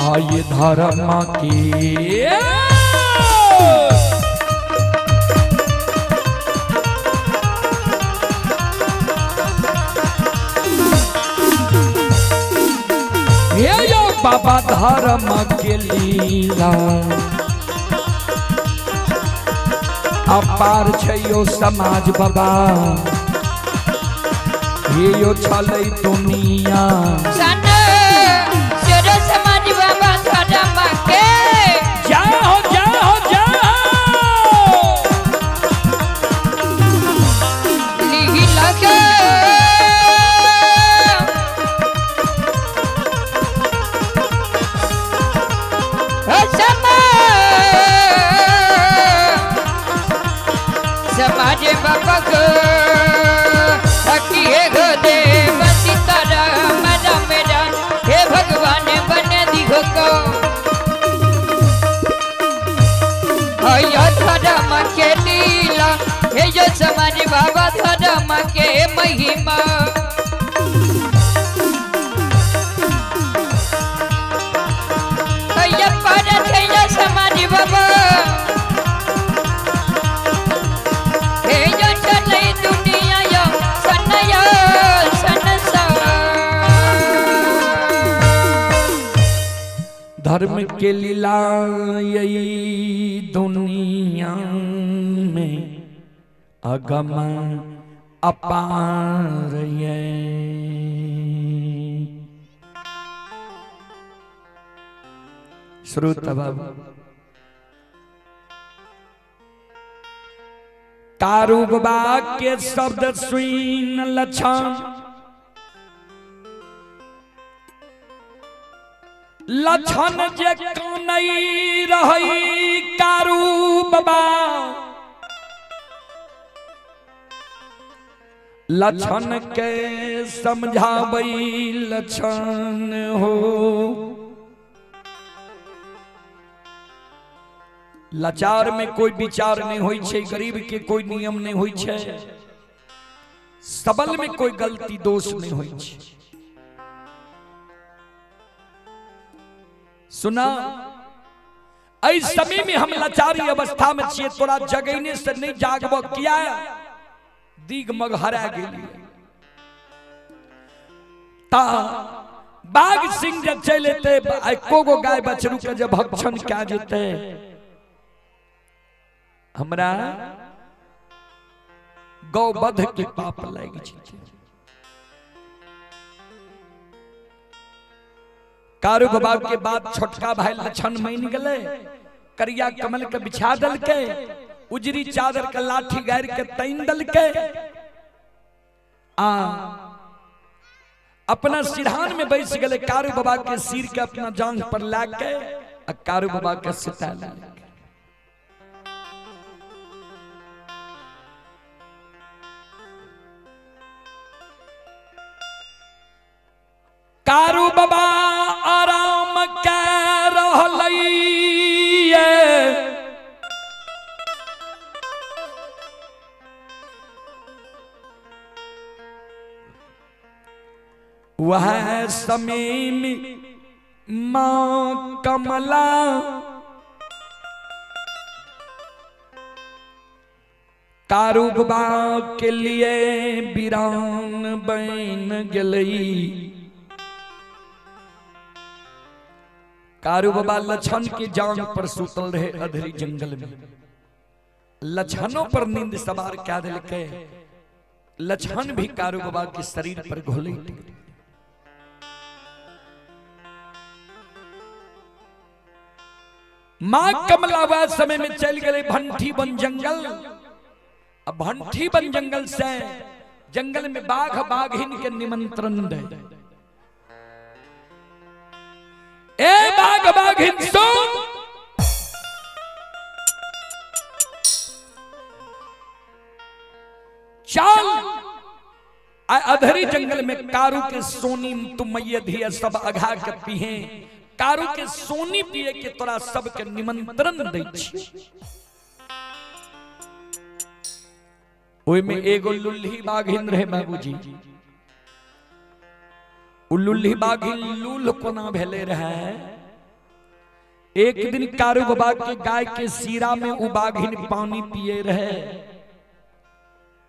आइए धर्म की यो बाबा धर्म के लीला अपार छै यो समाज बाबा, ये यो छलै दुनिया समाज बाबा को हकी है गोदे बसी तारा मेरा मेरा, हे भगवान बने दिखो को धर्म के लीला, हे जो समाज बाबा धर्म के महिमा। धर्म के लीला यही दुनिया में अगम अपार ये। श्रोता बाबू कारूबा के शब्द सुन लक्षण लक्षण जे कनई रही कारूबा लक्षण के समझाबई लक्षण हो। लाचार में कोई विचार नहीं होई छे, गरीब के कोई नियम नहीं होई छे, सबल में कोई गलती दोष नहीं होई छे। सुना इस समय में हम लाचारी अवस्था में छिए, तोरा जगैने से नहीं जागबो किया दिग मग हरा गेली ता बाघ सिंह जब चले थे एको गो गाय बछरू के जब भक्षण क्या जेते हमरा गौवध के पाप लाग छै। कारू बाबा के बाद छोटका भाई लक्षण मान गले, करिया कमल के बिछा दल के, उजरी चादर के लाठी गार के तैन दल के, अपना सिरहान में बैस गले। कारू बाबा के सिर के अपना जांघ पर ला के कारू बाबा के सुता ला। कारू बाबा आराम कर रहलैये, वह समय में मां कमला कारू बाबा के लिए वीरान बन गई। कारू बाबा लक्षण के जांग पर सुतल रहे अधरी जंगल में, लक्षणों पर नींद सवार क्या दिल के, लक्षण भी कारू बाबा के शरीर पर घोलैट गए। मां कमला वह समय में चल गए भंठी बन जंगल। अब भंठी बन जंगल से जंगल में बाघ बाघिन के निमंत्रण दे, ए बाघ बाघिन सुन, चल अधरी जंगल में कारू के सोनी तुम धिया सब अघा के पीहे, कारू के सोनी पिए के तोरा सब के निमंत्रण दै छी। ओय में एगो लुल्ही बाघिन रहे बाबूजी, लुल्ही बाघिन लूल कोना भेले रहे। एक दिन कारू बाबा के गाय के सीरा में उ बाघिन पानी पिए रहे,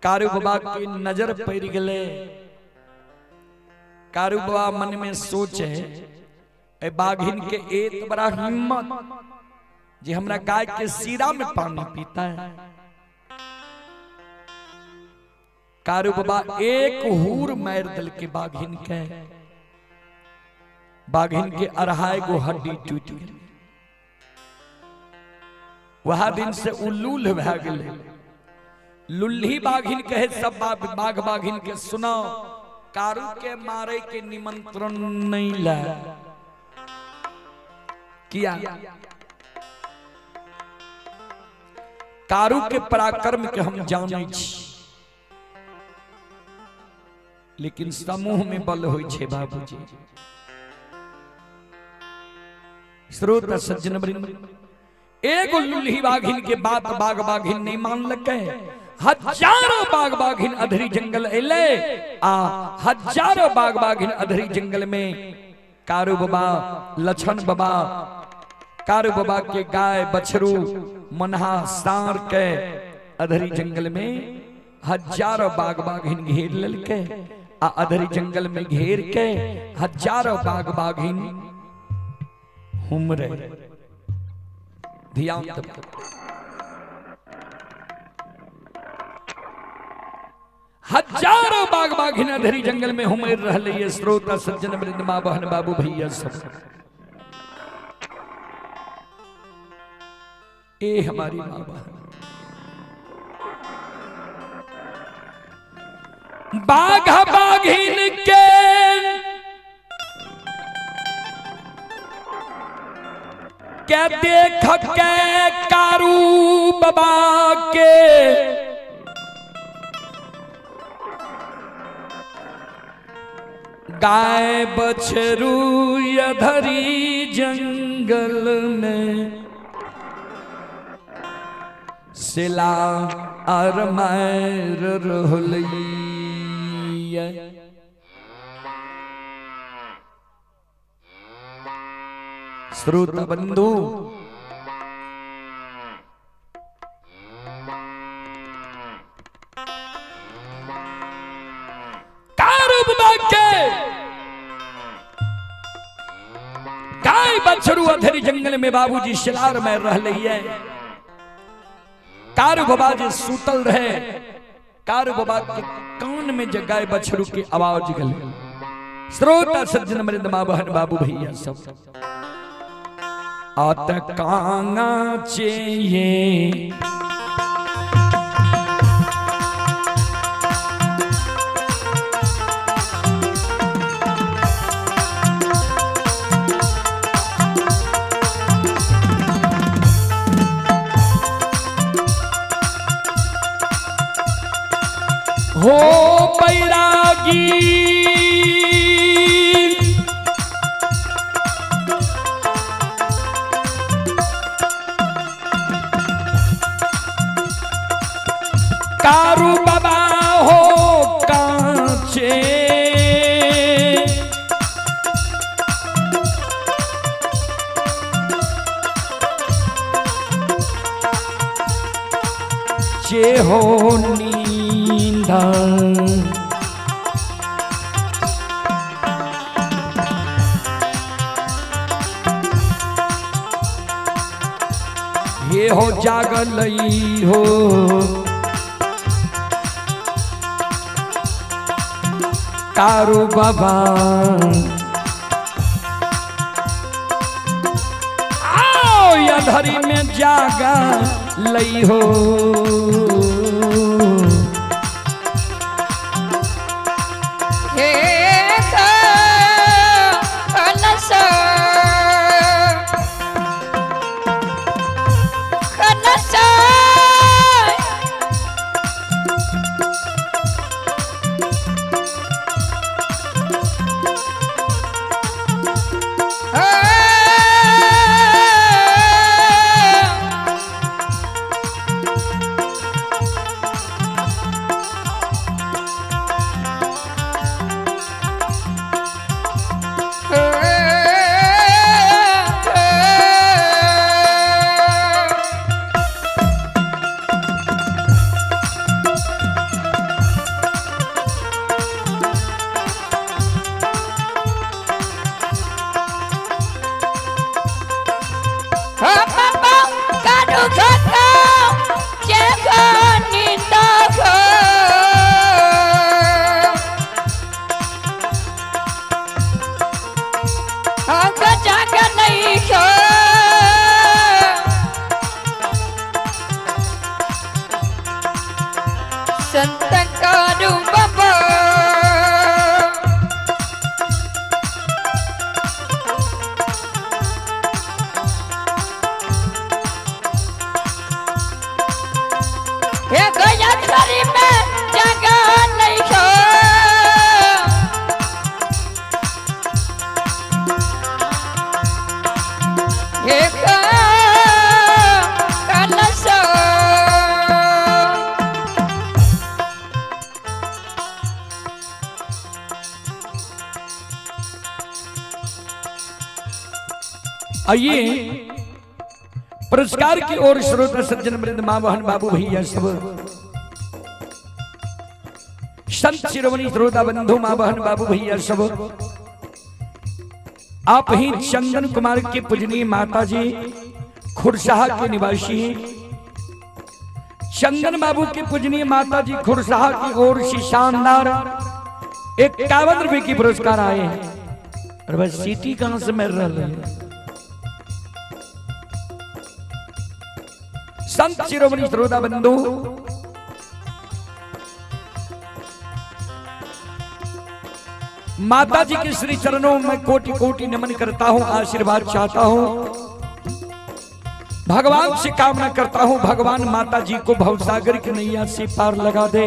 कारू बाबा के नजर पड़ गले। कारू बाबा मन में सोचे ए बाघिन के एक बड़ा हिम्मत जे हमरा गाय के सीरा में पानी पीता है। कारू बाबा एक हूर मार दल के बाघिन के, बाघिन के अढ़ाई गो हड्डी टूट गई। वह दिन से उल्लूल भै गए। लुल्ही बाघिन कहे सब बाघ बाघिन के सुनो, कारू के मारे के निमंत्रण नहीं ला किया। कारू के पराक्रम के हम जाने छी, लेकिन समूह में बल होई छे बाबूजी। श्रोत सज्जन वृंद, एगो लुल्ही बाघिन के बात बाघ बाघिन नहीं मान लगे। हजारों बाघ बाघिन अधरी जंगल अले, हजारों बाघ बाघिन अधरी जंगल में कारू बाबा लक्षण बाबा कारू बाबा के गाय बछरू मनहा सार के अधरी जंगल में हजारों बाघ बाघिन घेर ललके। अधरी जंगल में घेर के हजारों बाघ बाघिन हुमरे ध्यान तब हजारों बाग बाघिना धरी जंगल में हुमेर रहले ये श्रोता सज्जन वृंद मां बहन बाबू भैया सब। ए हमारी मां बहन बाघ बाघिन के क्या देख के कारू बाबा के गाय बछरू यधरी जंगल में सिला अरमैर रहलैया। श्रोता बंधु गाय बछरू अधरी जंगल में बाबूजी शिलार में रह लिये। कार बाबा जी सुतल रहे, कार बाबा के कान में जगाए बछरू की आवाज गल। श्रोता सज्जन मृद मां बहन बाबू भैया सब आत कांगा चाहिए हो बैरागी कारू बाबा हो कांचे चे हो नींदा ये हो जागलई हो कारू बाबा आओ या धरी में जागा लई हो आइए पुरस्कार की ओर श्रोता सज्जन वृंद मां बहन बाबू भैया सब संत शिरोमणि श्रोता बंधु मां बहन बाबू भैया सब आप ही चंदन कुमार के पूजनीय माता जी खुरसाहा के निवासी चंदन बाबू के पूजनीय माता जी खुरसाहा की ओर से शानदार 51 रुपए की पुरस्कार आए हैं। और बस सिटी कहां से मिल रहा है। संत शिरोमणि श्रोता बंधु, माता जी के श्री चरणों में कोटि कोटि नमन करता हूं, आशीर्वाद चाहता हूं। भगवान से कामना करता हूं, भगवान माता जी को भवसागर की नैया से पार लगा दे।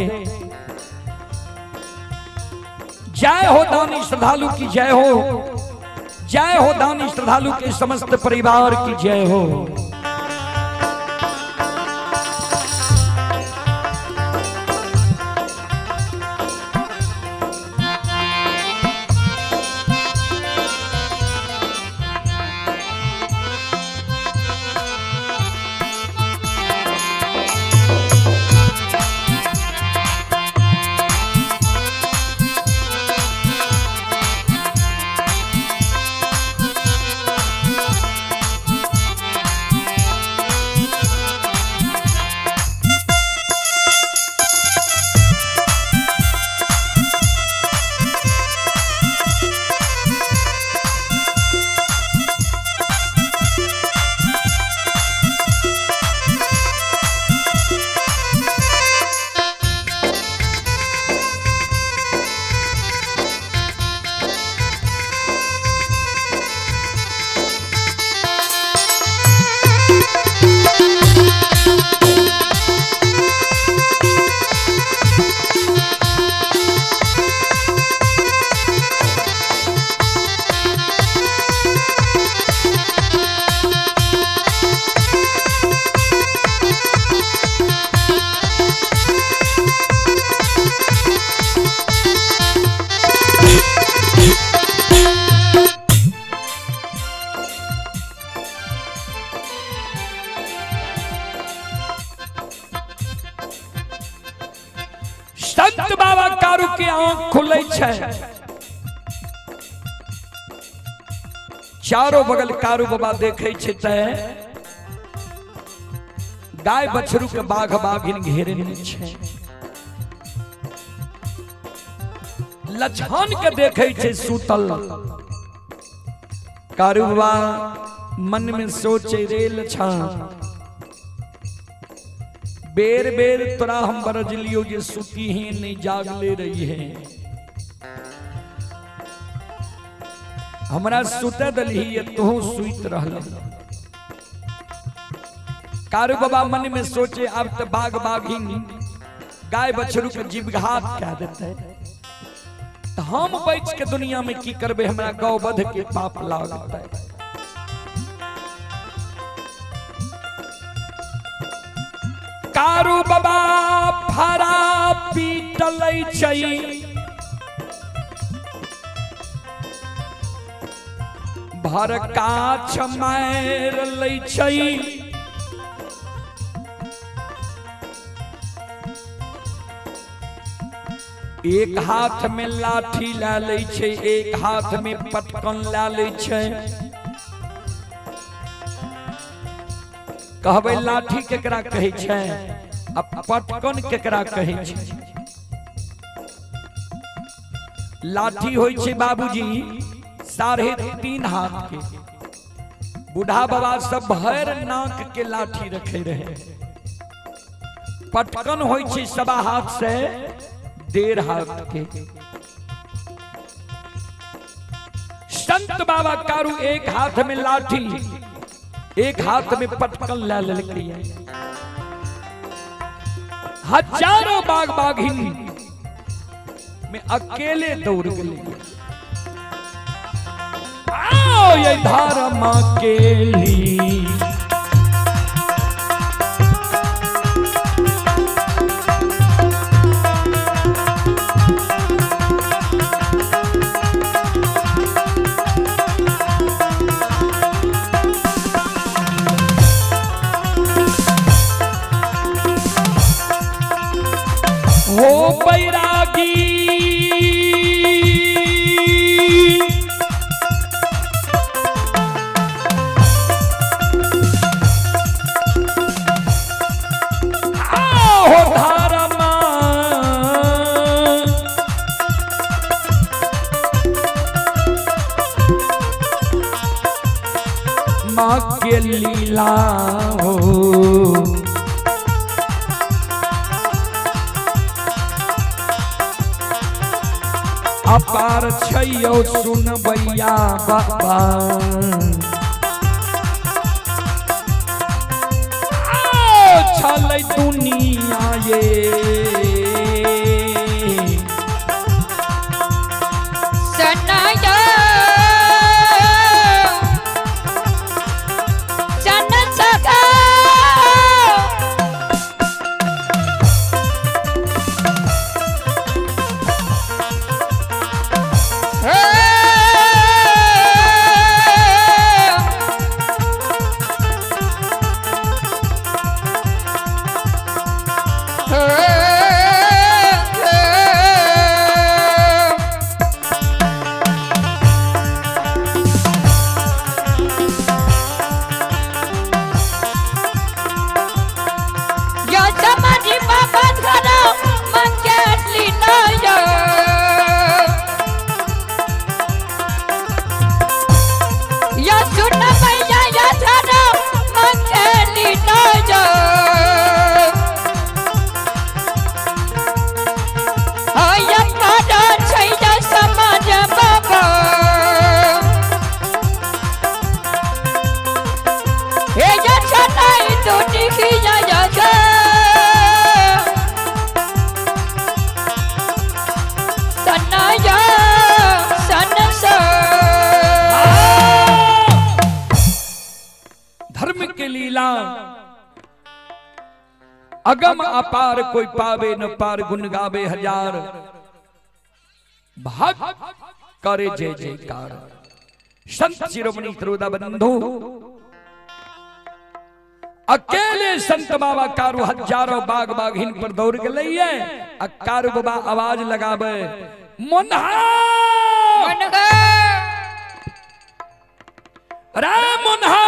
जय हो दानी श्रद्धालु की जय हो, जय हो दानी श्रद्धालु के समस्त परिवार की जय हो। संत बाबा कारू की आंख खुले छे, चारों बगल कारू बाबा देखे छे ते गाय बछरू के बाघ बाघिन घेरे छे। लछान के देखे छे सूतल, कारू बाबा मन में सोचे रे लछान, बेर बेर तोरा हम बरज लियो ये सुती ही नहीं जाग ले रही है। हमरा सुते दलही ये तू सुइत रहल। कारू बाबा मन में सोचे अब तो बाघ बाघिन गाय बछरू के जीवघात कह देते, तो हम बैठ के दुनिया में की करबे, हमरा गौ वध के पाप लागता है। कारू बाबा फरा पीटल छै, भर काछ मार लै छै। एक हाथ में लाठी ला लै छै, एक हाथ में पटकन ला लै छै। कहबै लाठी केकरा कहै छै, अब पटकन केकरा कहै छै। लाठी होय छै बाबूजी 3.5 हाथ के, बूढ़ा बाबा सब भर नाक के लाठी रखे रहे। पटकन होय छै 1.25 हाथ से 1.5 हाथ के। संत बाबा कारू एक हाथ में लाठी एक हाथ में पटकन ला लेके हजारों बाघ बाघिन में अकेले दौड़ गए। आओ ये धर्म अकेली, हो बैरागी माँ के लीला हो। अपार छैयो सुनबैया बाबा, छलै दुनिया ये सनाया सन सका अगम अपार कोई पावे न पार, गुण गावे हजार, भाग करे जय जयकार। संत शिरोमणि त्रोदा बंधु अकेले संत बाबा कारू हजारों बाग बाघिन पर दौड़ के लइए। कारू बाबा आवाज लगावे मुन्हा रे मुन्हा,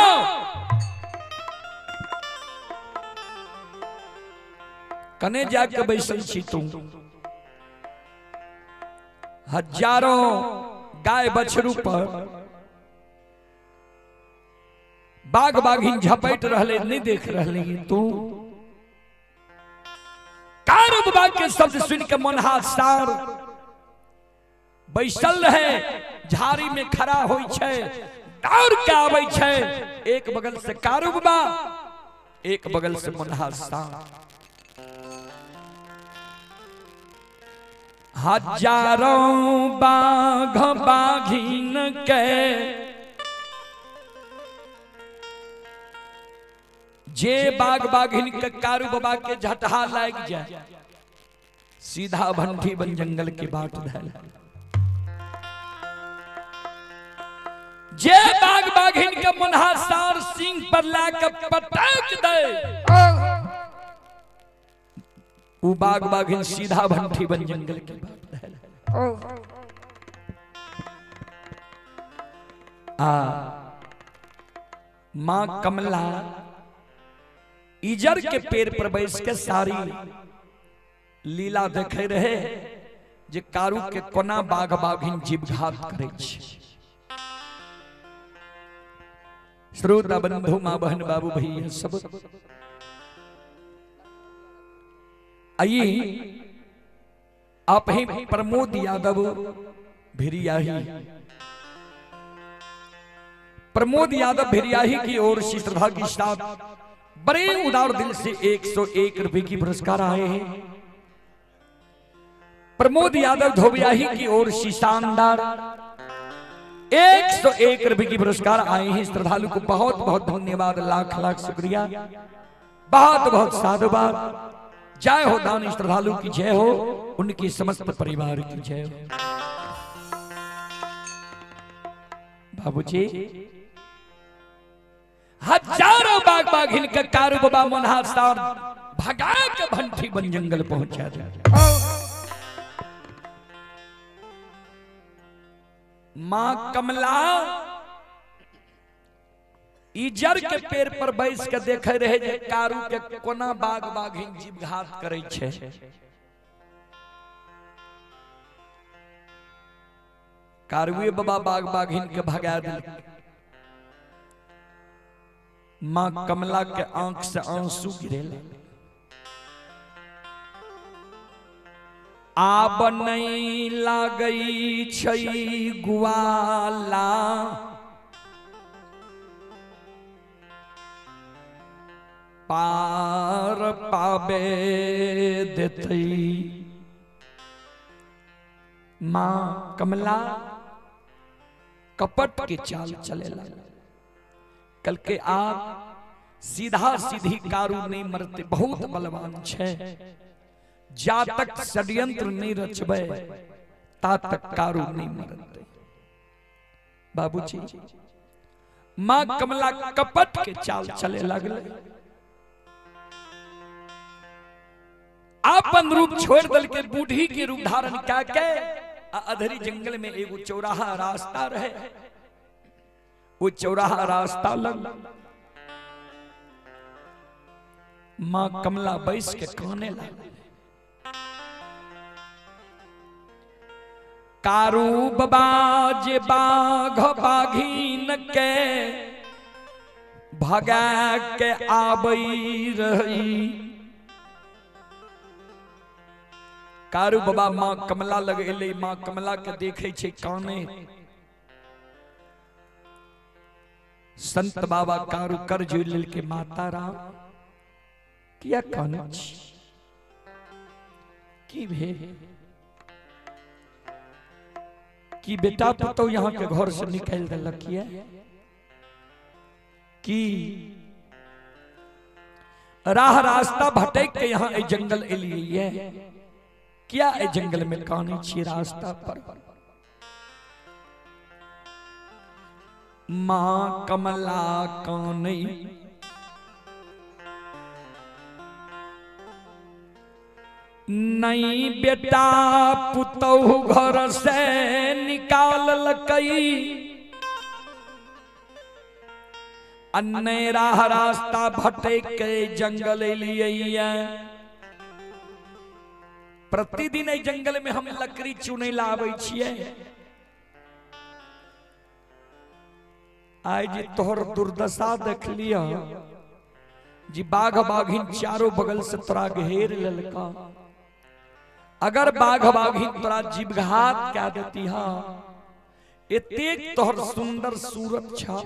कने जाके बैसल छी तुम। हजारों गाय बछरू पर बाग बाघिन झपट रहले, नहीं देख रहले तू। कारू बाबा के शब्द सुन के मुन्हा सार बैसल रहे, झाड़ी में खड़ा होई छे, दौड़ के आवे छे। एक बगल से कारू बाबा, एक बगल से मुन्हा सार। हजारों बाघ बाघिन के जे बाघ बाघिन के कारू बाबा के झटहा लाग जाए, सीधा भंठी बन जंगल के बाट धैल। जे बाघ बाघिन के मुन्हा सार सिंह पर लाकर पटक दे, वो बाघ बाघिन सीधा भंठी बन जंगल के बाट धैल। मां कमला इजर के पेड़ पर बैस के सारी लीला देखे रहे, जे कारू के कोना बाघ बाघिन जीवघात करे छे। श्रोता बंधु मां बहन बाबू भैया सब आइए, आप ही प्रमोद यादव भिरियाही, प्रमोद यादव भिरियाही की ओर से श्रद्धा के साथ बड़े उदार दिल से 101 रुपए की पुरस्कार आए हैं। प्रमोद यादव धोबियाही की ओर से शानदार 101 रुपए की पुरस्कार आए हैं। श्रद्धालु को बहुत बहुत धन्यवाद, लाख लाख शुक्रिया, बहुत बहुत साधुवाद। जय हो दान श्रद्धालु की जय हो, उनकी समस्त परिवार की जय हो। बाबूजी हजारों बाग बाघिन का कारू बाबा मुन्हा सार भगा के भंठी बन जंगल पहुंचा दिया। मां कमला इजर के पेड़ पर बैस के देखे रहे जे कारू के कोना बाग बाघिन जीवघात करे छे। कारुए बाबा बाग बाघिन के भगा दिल। मां कमला के आंख से आंसू गिरे लगे। आब नहीं लागई छई गुआला, पार पावे देतई। मां कमला कपट के चाल चले लगा। कल के आप सीधा सीधी कारू नहीं मरते, बहुत बलवान छे। जा तक षड्यंत्र नहीं रचबे ता तक कारू नहीं मरते। बाबूजी मां कमला कपट के चाल चले लगले। आपन रूप छोड़ दल के बूढ़ी के रूप धारण क्या के अधरी जंगल में एगो चौराहा रास्ता रहे। वो चौराहा रास्ता लग मां कमला बैस के काने लग। कारू बाज बाघ बाघीन के भगा के आबई रही। कारू बाबा मां कमला लगे, मां कमला के देखे छे काने। संत बाबा कारू कर जोड़ के माता राम किया काने की भे कि बेटा तो यहाँ के घर से निकल दिलक कि राह रास्ता भटक के यहाँ जंगल एलिए क्या ए जंगल में कानी छी रास्ता पर। मां कमला कानी नहीं बेटा पुतहु घर से निकाल लकई। अन्ने राह रास्ता भटक के जंगल लिए। प्रतिदिन ए जंगल में हम लकड़ी चुने लावे छिए। आज तोहर दुर्दशा देख लिया जी, बाघ बाघिन चारों बगल से तोरा घेर ललका। अगर बाघ बाघिन तोरा जीवघात क्या देती हा, एतेक तोहर सुंदर सूरत छा।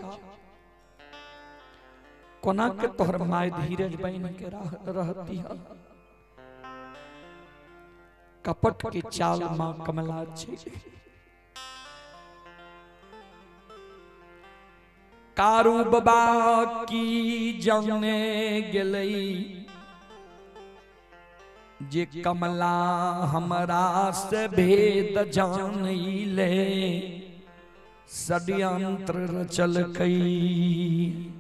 कोना के तोहर माय धीरज बन के रहती हा। कपट के चाल मां कमला छे। कारू बाबा की जाने गेलई जे कमला हमरा से भेद जान ले। षड्यंत्र रचल कई।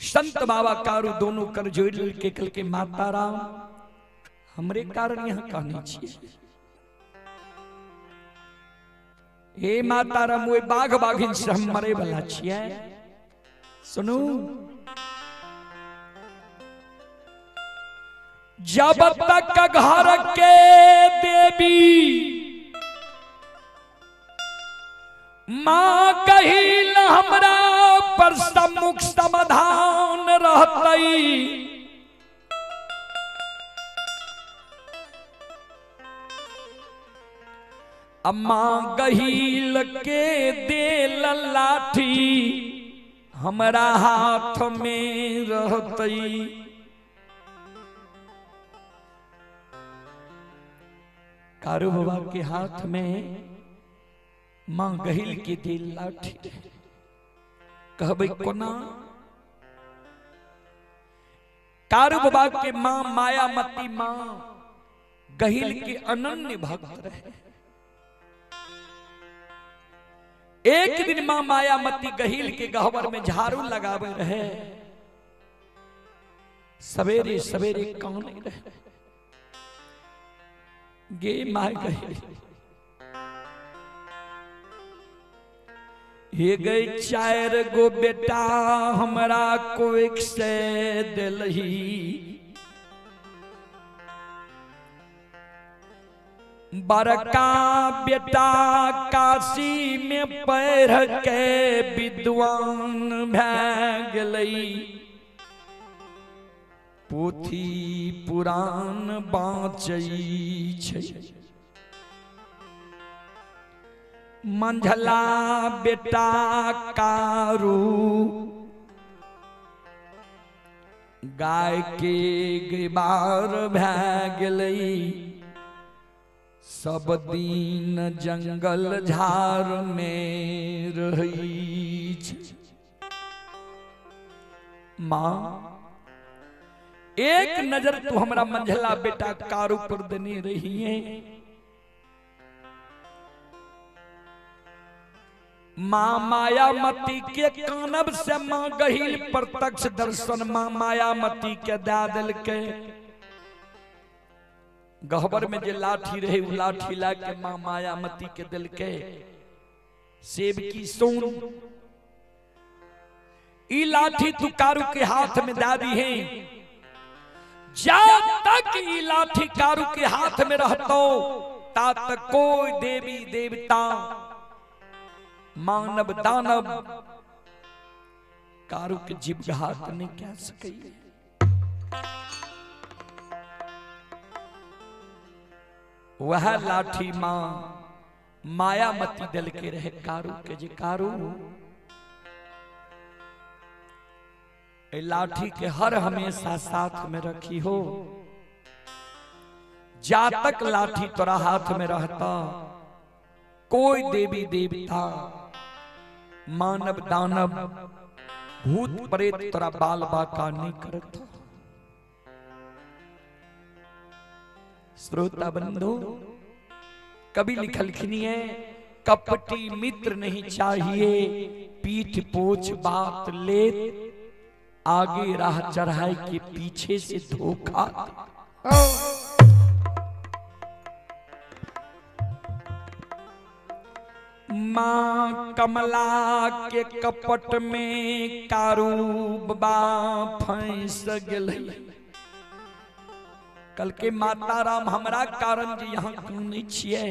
संत बाबा कारू दोनों कर जोड़ के कल के माता राम हमरे कारण यहाँ कहनी छिए। हे माता राम वो बाघ बाघिन से हम मरे वाला छिए। सुनू जब तक घर के देवी मां कहिल हमरा पर सम्मुख समाधान रहतई। अम्मा गहील के दे लाठी हमरा हाथ में रहतई। कारू बाबा के हाथ में मां गहिल के दे लाठी। कहबे कोना कारू बाबा के मां मायामती मां गहिल के अनन्य भक्त रहे। एक दिन मां मायामती गहिल के गहवर में झाड़ू लगावे रहे। सवेरे सवेरे कौन रहे गे माय गहिल हे गई 4 गो बेटा हमरा कोइक से दिलही। बड़का बेटा काशी में पैर के विद्वान भै गेलई, पोथी पुराण बाँचई छै। मंझला बेटा कारू गाय के गिरबार भै गेलई, सब दिन जंगल झाड़ में रही छै। माँ एक नजर तू हमरा मंझला बेटा कारू पर देने रही है। माँ मायामती के कानब से माँ गहिल प्रत्यक्ष दर्शन माँ मायामती के दे दिल के। गहबर में जे लाठी रहे वो लाठी ला के माँ मायामती के दिल के। सेब की सोन ई लाठी तू कारू के हाथ में दे दी है। जब तक ई लाठी कारू के हाथ में रहतो ता तक कोई देवी देवता मानव दानव कारू के जीव घात नहीं कह सके। वह लाठी मां मायामती दल के रहे कारू के जे कारू ए लाठी के हर हमेशा साथ में रखी हो। जा तक लाठी तोरा हाथ में रहता कोई देवी देवता मानव दानव भूत प्रेत तोरा बाल बाका नहीं करता। श्रोता बंधु कभी लिखलखिनी है, कपटी मित्र नहीं चाहिए, पीठ पोछ बात ले, आगे राह चढ़ाई के पीछे से धोखा। मां कमला के कपट में कारू बाबा फंस गए। कल के माता राम हमरा कारण जे यहाँ क्यों नहीं छिए,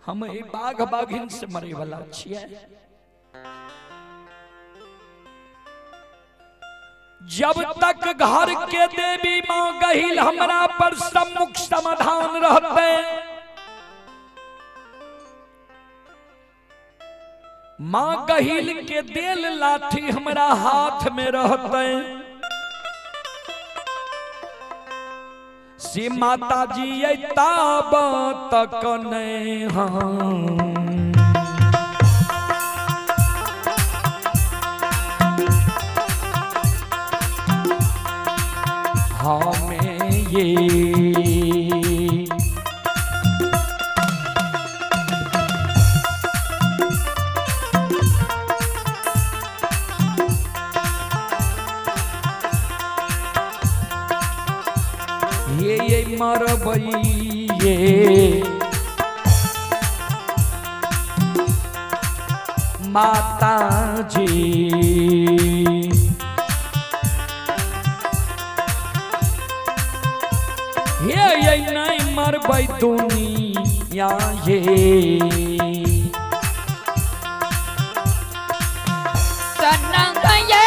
हम बाघ बाघिन से मरे वाला छिए। जब तक घर के देवी मां गहिल हमरा पर सम्मुख समाधान रहते, मां गहिल के देल लाठी हमरा हाथ में रहते, से माता जी ताब तक नहीं हमें ये मरबई ये माता जी, ये नहीं मरबई दुनिया ये सनंग ये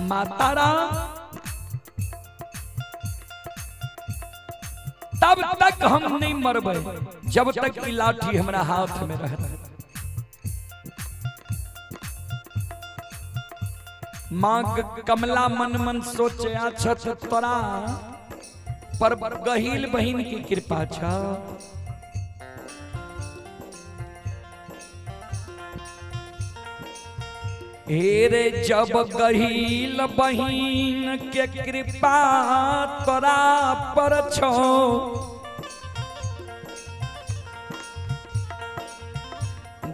मातारा तब तक हम नहीं मरबे जब तक ई लाठी हमारा हाथ में रहता। माँ कमला मन मन सोचे अच्छा तोरा पर गहील बहिन की कृपा छा। हेरे जब गहील बहिन के कृपा तोरा पर छो,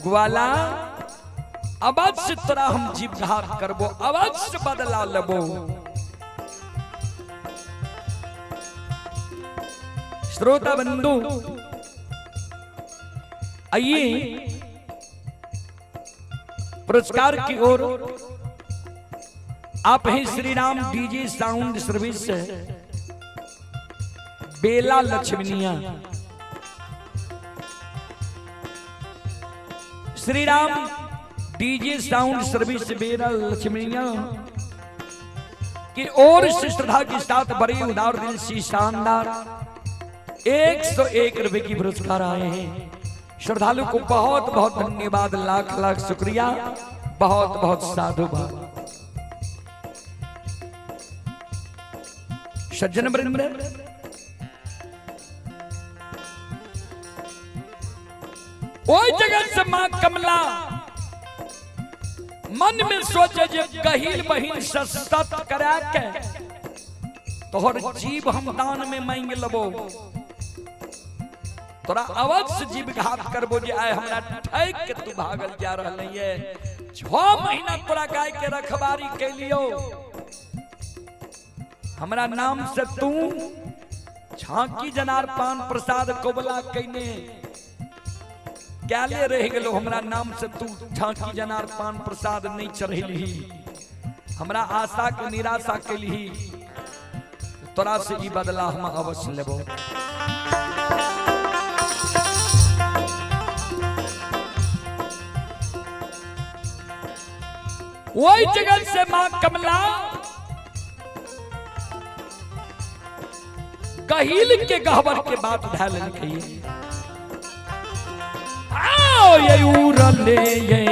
ग्वाला अवश्य तोरा हम जीवघात करबो, अवश्य बदला लेबो। श्रोता बंधु आइए पुरस्कार की ओर। आप हैं Shri Ram DJ sound service Bela Lakshminiya. Shri Ram DJ sound service Bela Lakshminiya की ओर से श्रद्धा के साथ बड़े उदार दिल से शानदार 101 रुपए की पुरस्कार आए हैं। श्रद्धालु को बहुत बहुत धन्यवाद, लाख लाख शुक्रिया, बहुत बहुत साधुवाद। सज्जन वृंद ओई जगह से मां कमला मन में सोचे जे गहील बहिन सत करा के तोहर जीव हम दान में मांग लेबो, तोरा अवश्य जीव घात करबो। जे आए हमरा ठैक के तू भागल जा रहल है, 6 महीना तोरा गाय के रखवारी कैलियो, हमरा नाम से तू झांकी जनार पान प्रसाद कोबला कैने क्याले रह गेलो, हमरा नाम से तू झांकी जनार पान प्रसाद नहीं चढ़ेली, हमरा आशा के निराशा कैली, तोरा से ई बदला हम अवश्य लेबो। वही जगत से मां कमला गहील के गहवर के बात ढाल लिखी। आओ ये उरले ये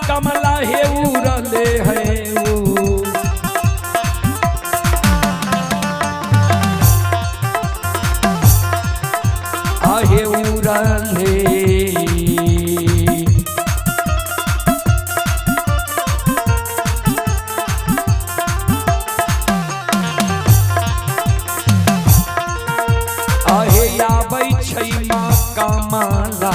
कमला हे उरले है वो, आहे उरले आहे आबै छै मां कमला,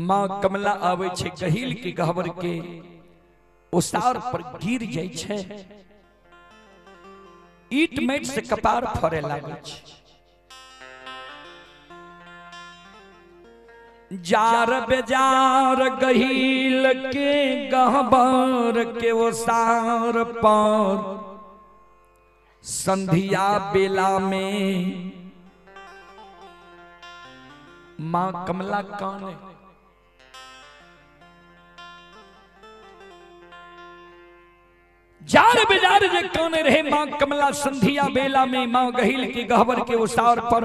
माँ कमला आवे छे गहिल के गहवर के उसार पर गिर जाय छे, ईट मेट से कपार फरे लागे छे। जार बेजार गहिल के गहबर के उसार पर संधिया बेला में मां कमला काने। जार बेजार जे काने रहे मां कमला संधिया बेला में, मां गहिल के गहवर के उसार पर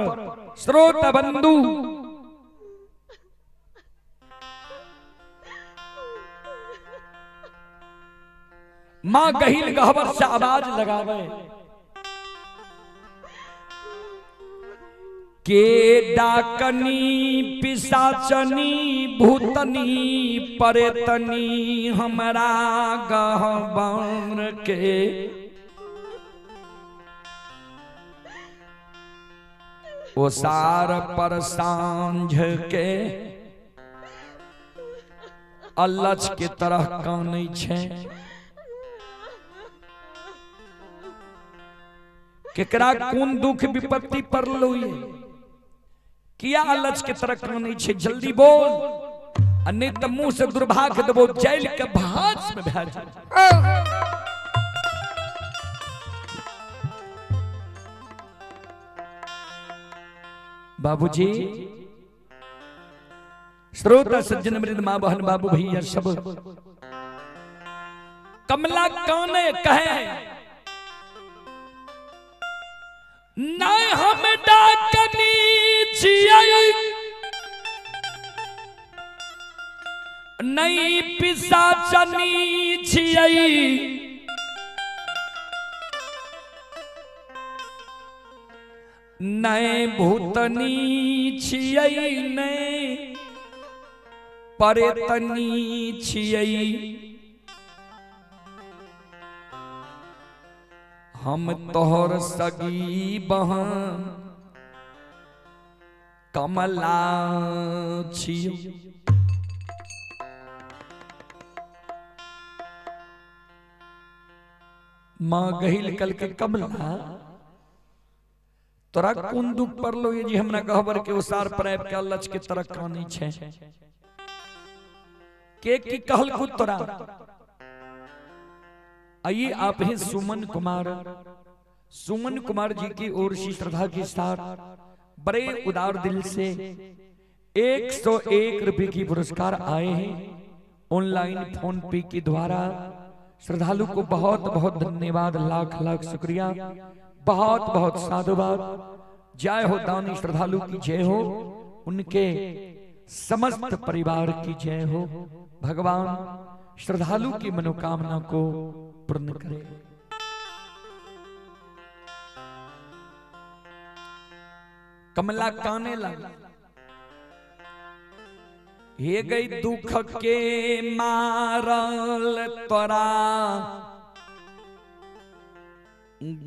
स्रोत बंधु मां गहिल गहवर से आवाज लगावे के डाकनी पिशाचनी भूतनी परेतनी हमरा गहवर के ओसार पर सांझ के अलच के तरह कानै छे। केकरा कोन दुख विपत्ति पड़लो ये, किया अलच के तरह कानै छे, जल्दी बोल, अन्य त मुंह से दुर्भाग्य देबो जेल के भांज में भेज। बाबूजी, श्रोता सज्जन मृद मां बहन बाबू भैया सब कमला काने कहे नहीं हम डाकनी छियै, नहीं पिशाचनी छियै, नहीं भूतनी छियै, नहीं परेतनी छियै, हम तोहर सगी बहन कमला छियो। मां गहिल कल के कमला तोरा कोन दुख पड़लो ये जी हमरा गहबर के उसार पर आब के लच के तरह कानी छे, के की कहल को तोरा। आइए आप हैं सुमन कुमार जी की ओर से श्रद्धा के साथ बड़े उदार दिल से 101 रुपए की पुरस्कार आए हैं ऑनलाइन फोन पे के द्वारा। श्रद्धालु को बहुत बहुत धन्यवाद, लाख लाख शुक्रिया, बहुत बहुत साधुवाद। जय हो दानी श्रद्धालु की जय हो, उनके समस्त परिवार की जय हो। भगवान श्रद्धालु की मनोकामना को पूर्ण करे। कमला काने लगा, हे गई दुख के मारल तोरा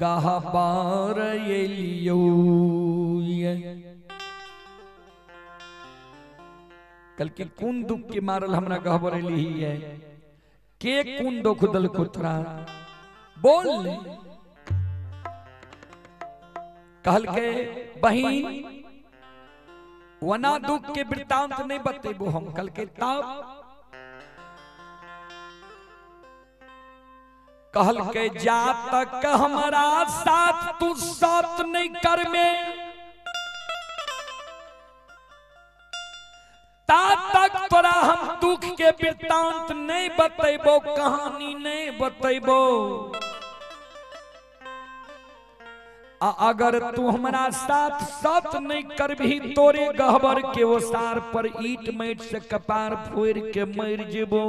गहबर एलियो। कल के कौन दुख के मारल हमरा गहबर एली है, के कौन दुख दल को तोरा बोल ले। कहल के बहिन वना दुख के वृत्तांत नहीं बतेबो हम। कल के तब कहल के जा तक हमारा साथ तू साथ नहीं कर में, ता तक तोरा हम दुख के वृत्तांत नहीं बतेबो, कहानी नहीं बतेबो। अगर तू हमारा साथ साथ नहीं कर भी, तोरे गहबर के ओसार पर ईट मेट से कपार फोड़ के मर जेबो।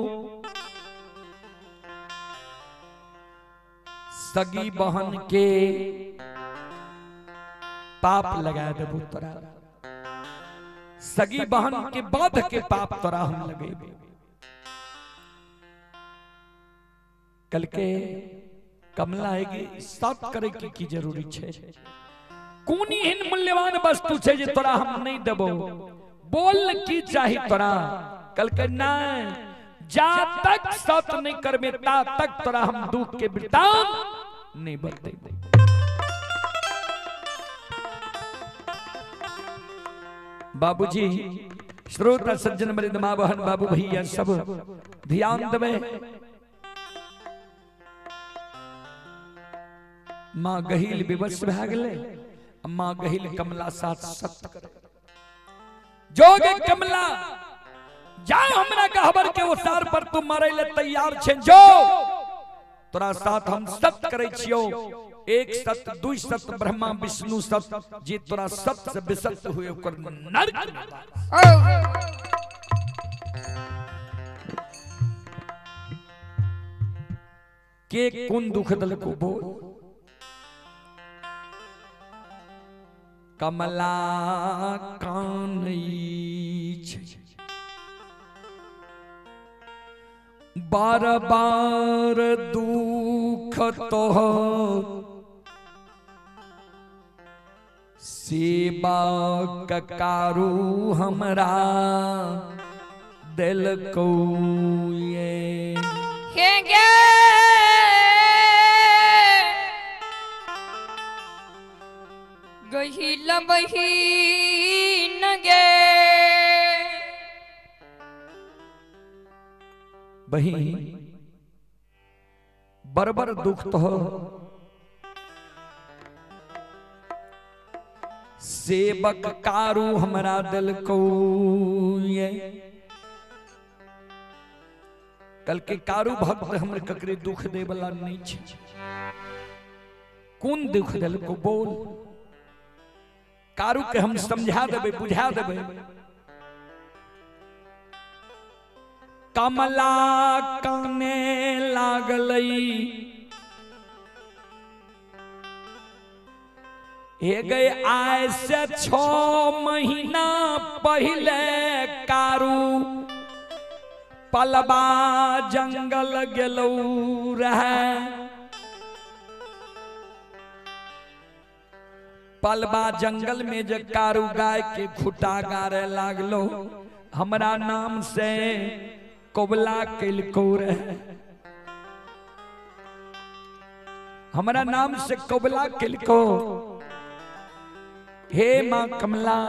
सगी बहन के पाप लगा देबो तोरा, सगी बहन के बाध के पाप तोरा हम लगेबे। कल के कमला है साथ करे की जरूरी छे। कौन एहन मूल्यवान वस्तु छे जे तोरा हम नहीं देबो, बोल की चाही तोरा। कल के ना जा तक सत नहीं करबे ता तक तोरा हम दुख के वृतांत नहीं बतेबे। बाबूजी श्रोता सज्जन मृद माँ बहन बाबू भैया सब ध्यान देवे। माँ गहिल विवश भए गेलै, माँ गहिल कमला साथ सत्य करे जोगे कमला जा हमरा कहबर के ओसार पर तू मरे ले तैयार छे जो तोरा साथ हम सत्य करे छियो। एक सत्य दुई सत्य ब्रह्मा विष्णु सत्य जे तोरा सत्य से विसत्य हुए ओकर नरक के कोन दुख दल को बोल। कमला कानई बार बार दुख तो सेवा ककारू हमरा दिल को ये गहिल बहिन गे बहिन बरबर दुख तो सेवक कारू हमरा दिल को ये कल के कारू भक्त हमरे ककरे दुख दे वाला नहीं छे। कौन दुख दिल को बोल कारू के हम समझा देबे बुझा देबे। कमला काने लागलई हे गए आय से 6 महीना पहले कारू पलबा जंगल गेलौ रहे। पलबा जंगल में जे कारू गाय के खुटा गारे लागलो हमरा नाम से कोबला कैलको रहे। हमरा नाम से कोबला कैलको। हे मां कमला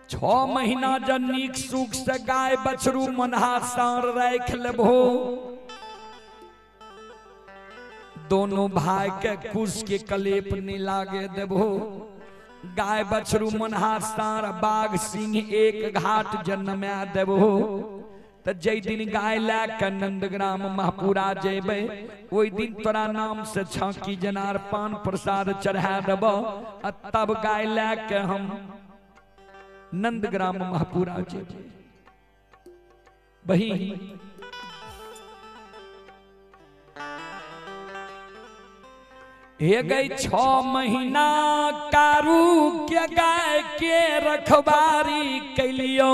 6 महीना जब नीक सुख से गाय बछरू मनहा सार राख लेबो दोनों भाई के कुश के कलेप नहीं लागे देबो। गाय बछरू मनहा सार बाघ सिंह एक घाट जन्मा देबो। तो जय दिन गाय लाके नंदग्राम महपुरा जेबे ओई दिन तोरा नाम से छाकी जनार पान प्रसाद चढ़ा देबो। तब गाय लाके हम नंदग्राम महपुरा जेबे। बही हे गई 6 महीना कारू के गाय के रखवारी कैलियो।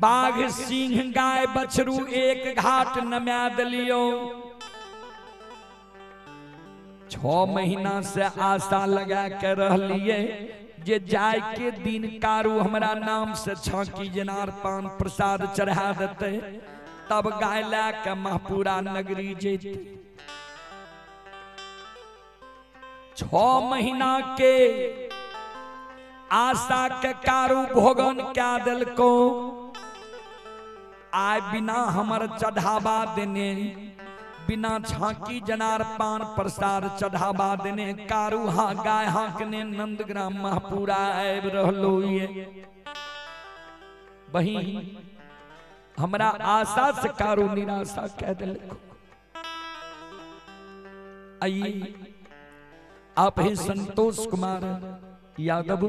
बाघ सिंह गाय बछरू एक घाट नमा दिलियो। 6 महीना से आशा लगा के रहलिए जे जाय के दिन कारू हमरा नाम से छाकी जनार पान प्रसाद चढ़ा देते तब गाय लाके महपुरा नगरी जेते। 6 महीना के आशा के कारू भोगन क्या दिल को आय बिना हमर चढ़ावा देने बिना छाकी जनार पान प्रसाद चढ़ावा देने कारू हाँ गाय हाँकने नंदग्राम महपुरा आब रहलो ये। बही हमरा आशा से कारू निराशा कह दिल। आइए आप हैं संतोष कुमार यादव।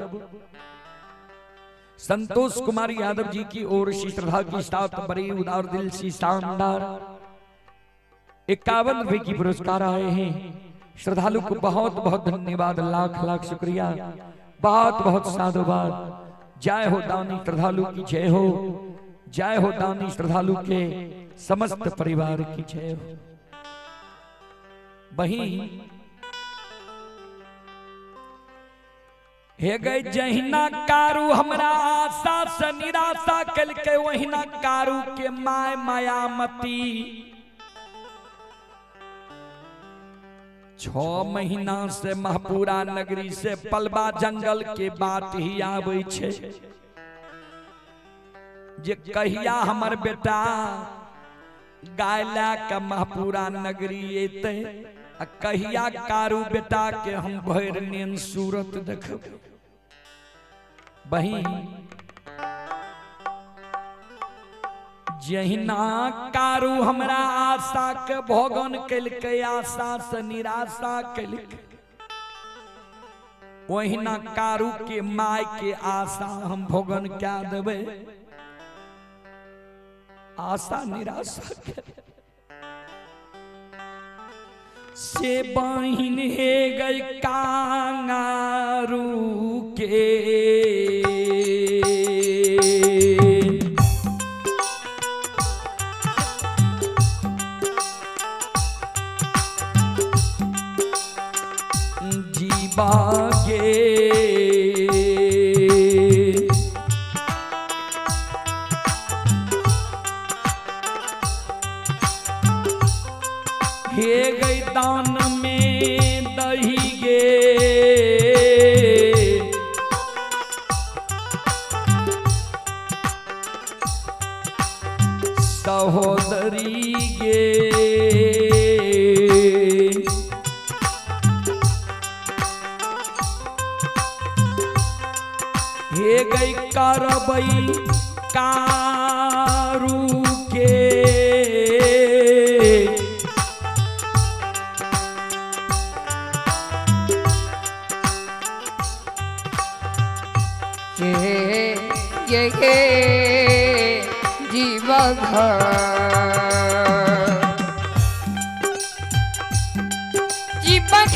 संतोष कुमार यादव जी की ओर से श्रद्धा की साथ बड़ी उदार दिल से शानदार 51 रुपए की पुरस्कार आए हैं। श्रद्धालु को बहुत बहुत धन्यवाद, लाख लाख शुक्रिया, बहुत बहुत साधुवाद। जय हो दानी श्रद्धालु की जय हो, जय हो दानी श्रद्धालु के समस्त परिवार की जय हो। वही हे गई जहिना कारू हमरा आशा से निराशा कल के वहिना कारू के माय मायामती 6 महीना से महपुरा नगरी से पलबा जंगल के बात ही आवे छे जे कहिया हमर बेटा गायला के महपुरा नगरी एते आ कहिया कारू बेटा के हम भैर नेन सूरत देखब बहिन जहिना कारू हमरा आशा के भोगन कल के आशा से निराशा कल वहिना कारू के माय के आशा हम भोगन क्या देवे आशा निराशा के से बहिन हे गई कांगारू के जीवा गे हे गई दान में दही गे सहोदरी गे हे गई करबई कारू के ये जीवा जीवा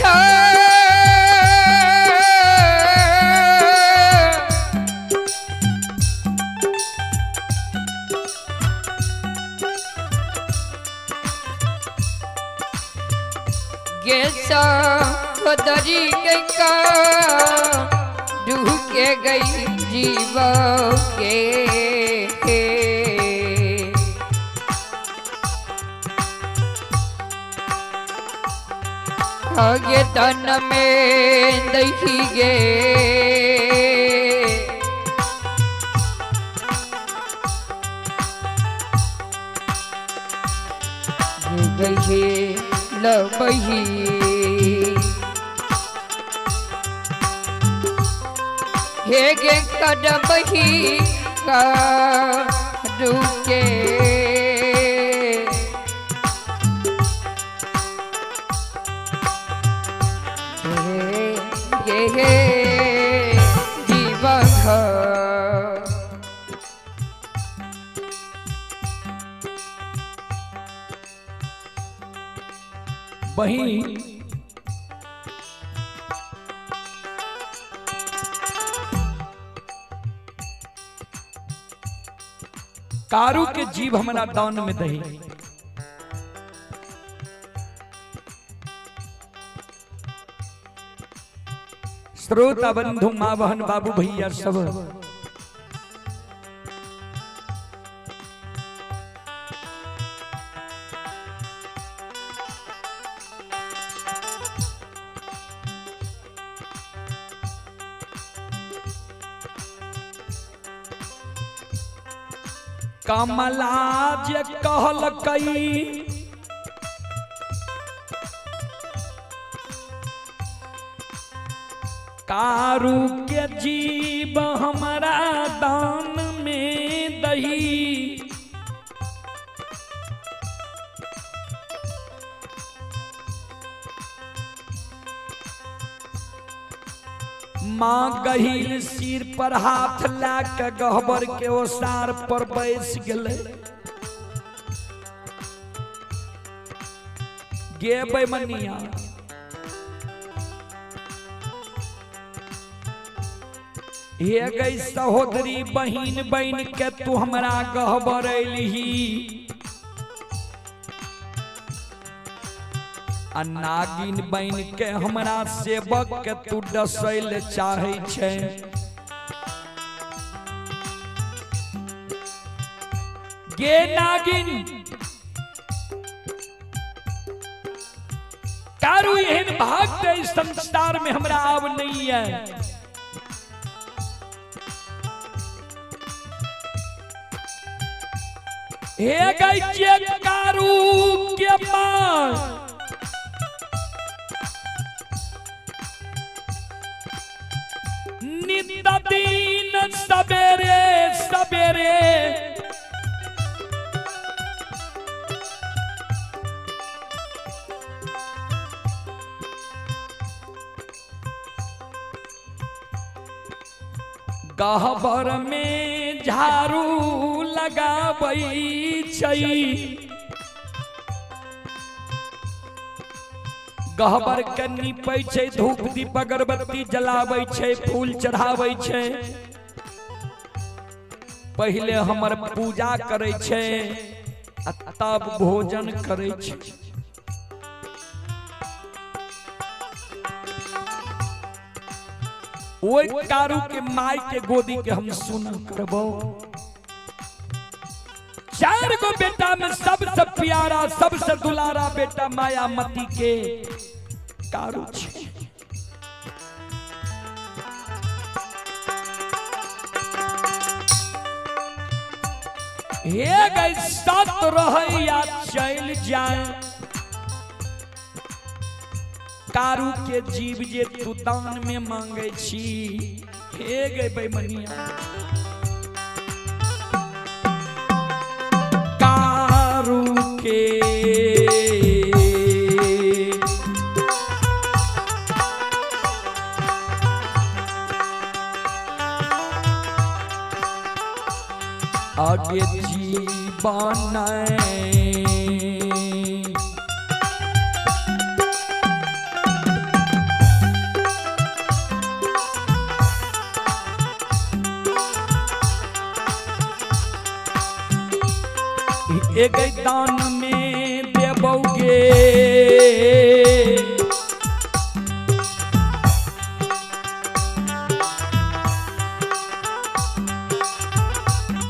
गेसा बदरी गई का ढूके गई जीवा के आगे तन में दही गे गई लबही हे गे कदबही का रुके हे जीवा बहिन कारू के जीव हमारा दान में दही श्रोता बंधु माँ बहन बाबू भैया सब कमला जे कहल कई कारू के जीव हमारा दान में दही माँ गहिल सिर पर हाथ ला के गहबर के ओसार पर बैस गए गे बैमनिया हे गई सहोदरी बहिन बन के तू हमरा गहबर अइलही आ नागिन बन के हमरा सेवक के तू डसैल चाहे छे। गे नागिन कारू एहन भाग इस संसार में हमरा आव नहीं है। हे गैचे कारू के मां नित दिन सवेरे सवेरे गहबर में झाड़ू लगाबै छै। गहबर के नीपै छै, धूप दीप अगरबत्ती जलाबै छै, फूल चढ़ाबै छै। पहले हमर पूजा करै छै तब भोजन करै छै। ओइ कारू के माई के गोदी के हम सुन करबो। 4 गो बेटा में सबसे प्यारा सबसे दुलारा बेटा मायामती के कारू छे। हे गई सत रहे या चल जाए कारू के जीव जे तू दान में मांगे छी। हे गई बेमनिया कारू के आगे जीवन एक दान में देबोगे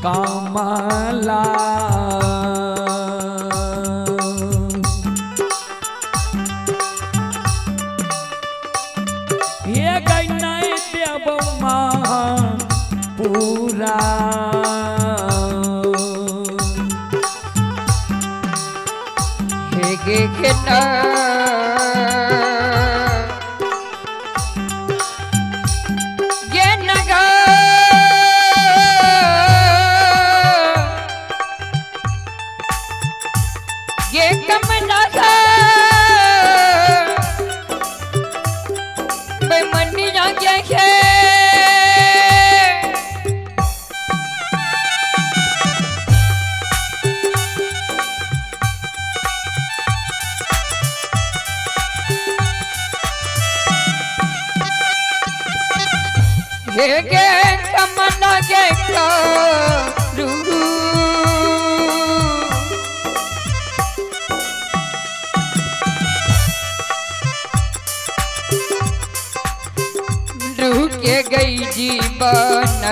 कामला ये गई नहीं देबो मां पूरा गे खेता ये नगा ये कमना था बेमनी जा क्या खे गे कमना गे कारू रुके गई जीवन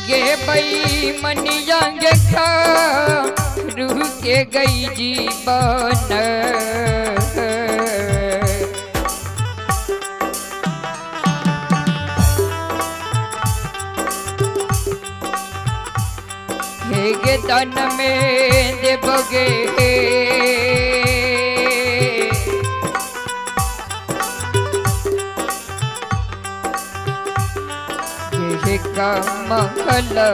गे बई मनिया गे कारू के गई जीवन हे गे तन में देबोगे हे कमला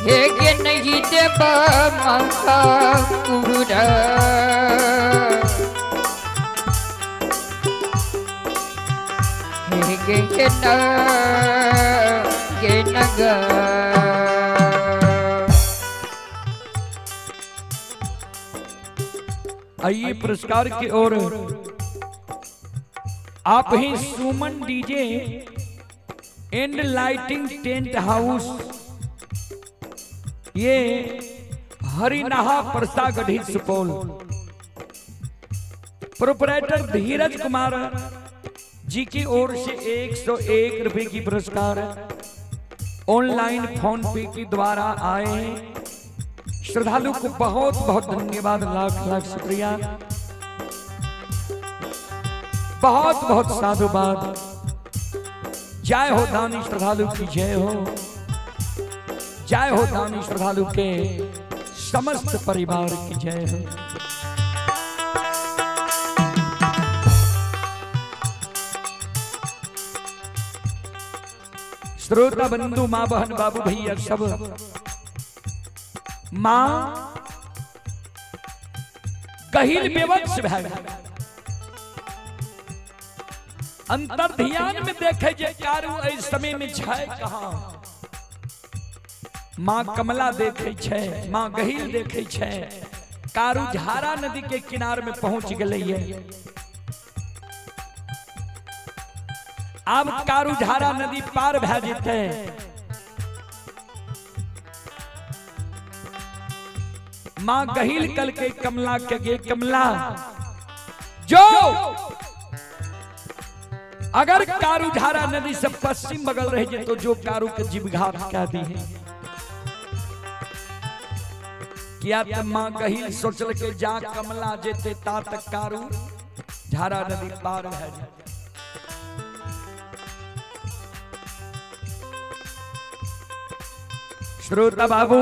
हे गे नहीं देबा मां पूरा गे न गे नगा आइए पुरस्कार की ओर आप ही Suman DJ and lighting tent house, ये हरिनाहा परसा गढ़ी सुपौल, प्रोपराइटर धीरज कुमार जी की ओर से 101 रुपए की पुरस्कार ऑनलाइन फोन पे के द्वारा आए हैं। श्रद्धालु को बहुत बहुत धन्यवाद, लाख लाख शुक्रिया, बहुत बहुत साधुवाद। जय हो दानी श्रद्धालु की जय हो, जय हो दानी श्रद्धालु के समस्त परिवार की जय हो। श्रोता बंधु, मां बहन बाबू भैया सब, मां गहिल बेवक्ष भैल, अंतर ध्यान में देखे जे कारू इस समय में छै कहां। मां कमला देखे छै, मां गहिल देखे छै, कारू झारा नदी के किनार में पहुंच गई है। अब कारू झारा नदी पार भै जेते, मां गहिल कल के कमला के गे कमला, जो अगर कारू झारा नदी से पश्चिम बगल रह जे तो जो कारू के जीवघात कह दी है। किया तो मां गहिल सोचल के जा कमला जेते ता तक कारू झारा नदी पार भै जेते। श्रोता बाबू,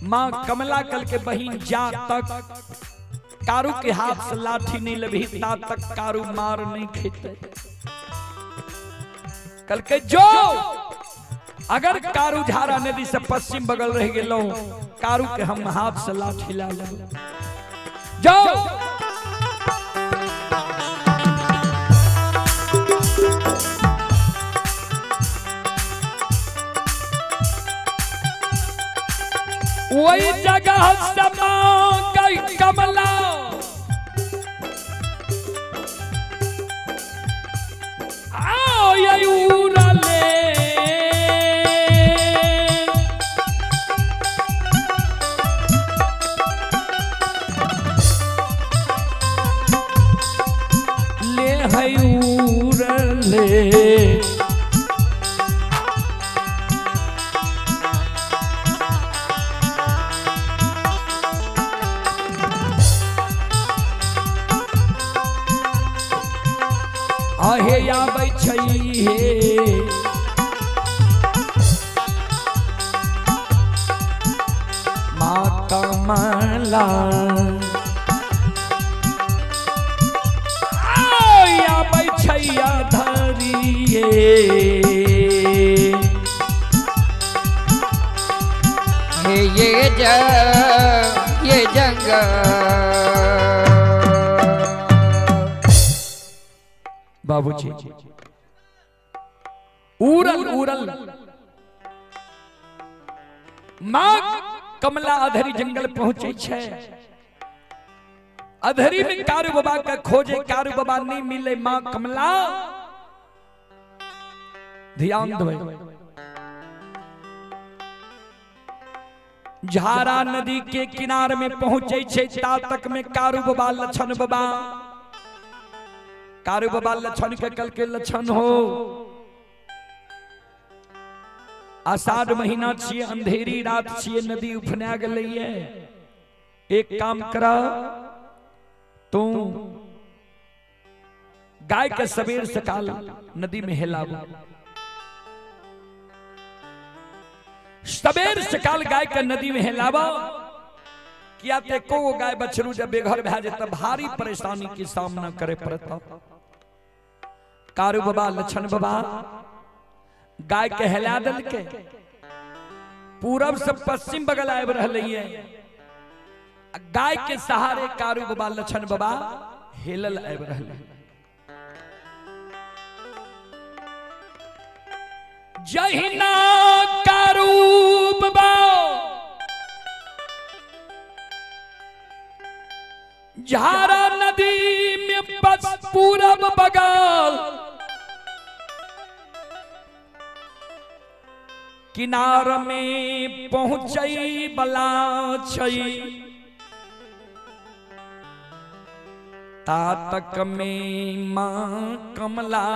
मां कमला कल के बहिन जा तक कारू के हाथ से लाठी नहीं लभी, ता तक कारू मार नहीं खेते। कल के जो अगर कारू झारा नदी से पश्चिम बगल रह गेलो, कारू के हम हाथ से लाठी ला ले जो। वही जगह समा गई कमला, आओ ये उड़ले, ले है उड़ले, आहे आबै छै हे मां कमला, आबै छै धरिए, ये जंगल बाबूजी उड़ल उड़ल मां कमला अधरी जंगल पहुंचे छे। अधरी में कारू बाबा का खोजे, कारू बाबा नहीं मिले, मां कमला ध्यान दो। झारा नदी के किनारे में पहुंचे छे, ता तक में कारू बाबा लछन बाबा, कारू बाबा लछन के कल के लछन हो। आषाढ़ महीना छिए, अंधेरी रात छिए, नदी उफना गई है। एक काम करा, तू गाय के सवेर सकाल नदी में हिलाबो, सवेर सकाल गाय के नदी में हिलाबो। किया ते को गाय बछरू जब बेघर भै जाता, भारी परेशानी की सामना करे पड़ता। कारू बाबा लछन बाबा गाय के हिला दल के पूरब से पश्चिम बगल आब रही है। गाय के सहारे कारू बाबा लछन बाबा हेलल आब रहे। जहिना कारू बाबा किनार में पहुंचई बला छई तातक में मां कमला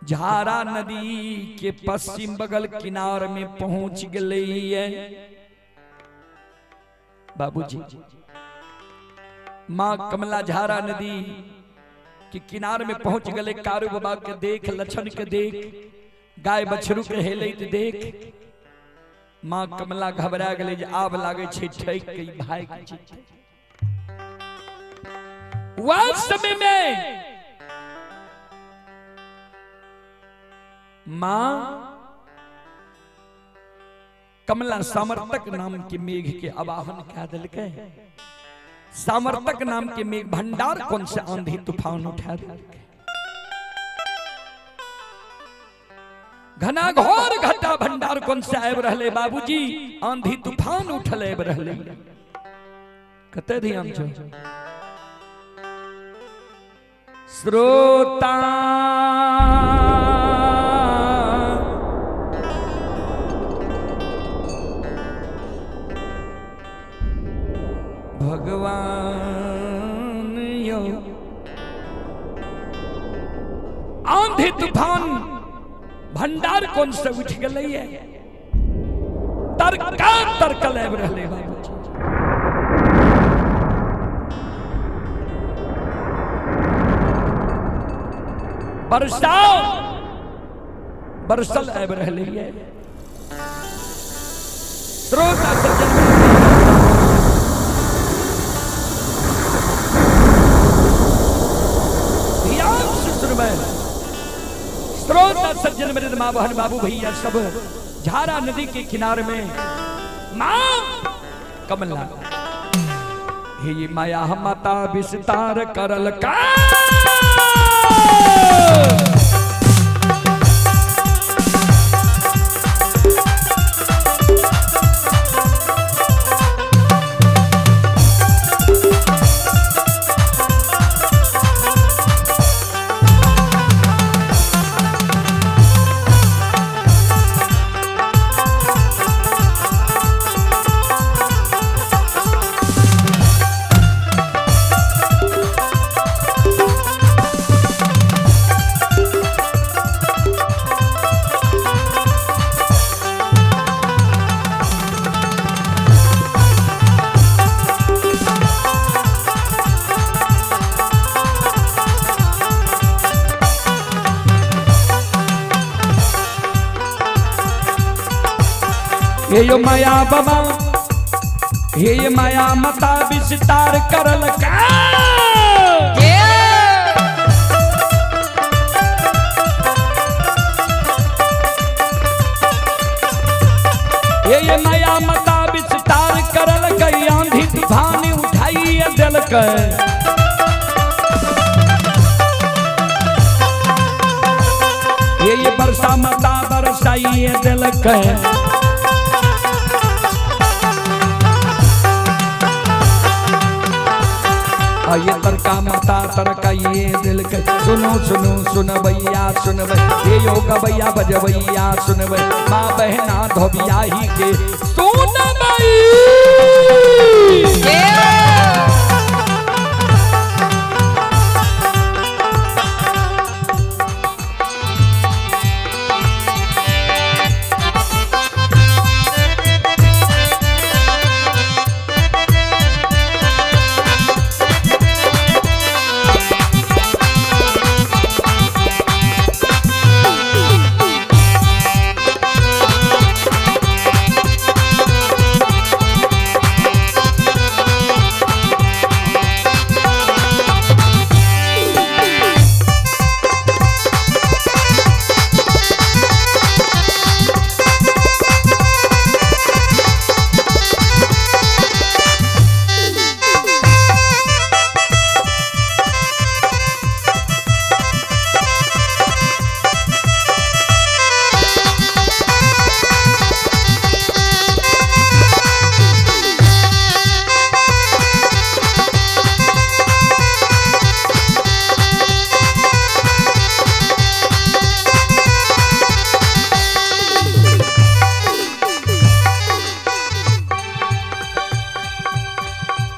झारा नदी के पश्चिम बगल किनार में पहुंच गई है। बाबूजी मां कमला झारा नदी के किनार में पहुंच गए। कारू बाबा के देख, लक्षण के देख, गाय बछरू के हेले देख मां कमला घबरा गए जे आब लागे छे ठैक के भाई के चित। वह समय में मां कमला सामर्थक नाम के मेघ के आवाहन कह दिलके। सामर्थक नाम के मेघ भंडार कौन से आंधी तूफान उठा दिलके। घना घोर घटा भंडार कौन से आब रहले बाबूजी, आंधी तूफान उठल आब रहले। कते ध्यान छो श्रोता भगवान यो आंधी तूफान भंडार कौन से उठ गए है। तरका तरकल आब रहले बाबूजी। बरसाओ बरसल आब रहले है। श्रोता सज्जन श्रोता सज्जन मेरे माँ बहन बाबू भैया सब झारा नदी के किनारे में मां कमला हे माया माता विस्तार करल का। हे यो माया बाबा हे ये माया मता विस्तार करल का। ये माया मता विस्तार करल कई आंधी तूफान उठाई दिल के। ये बरसा मता बरसाई दिल के। ये तरका मता तरका ये दिल के। सुनो सुनो सुन भैया सुन ये योग भैया बजबैया सुन माँ बहना धोबिया ही के सुन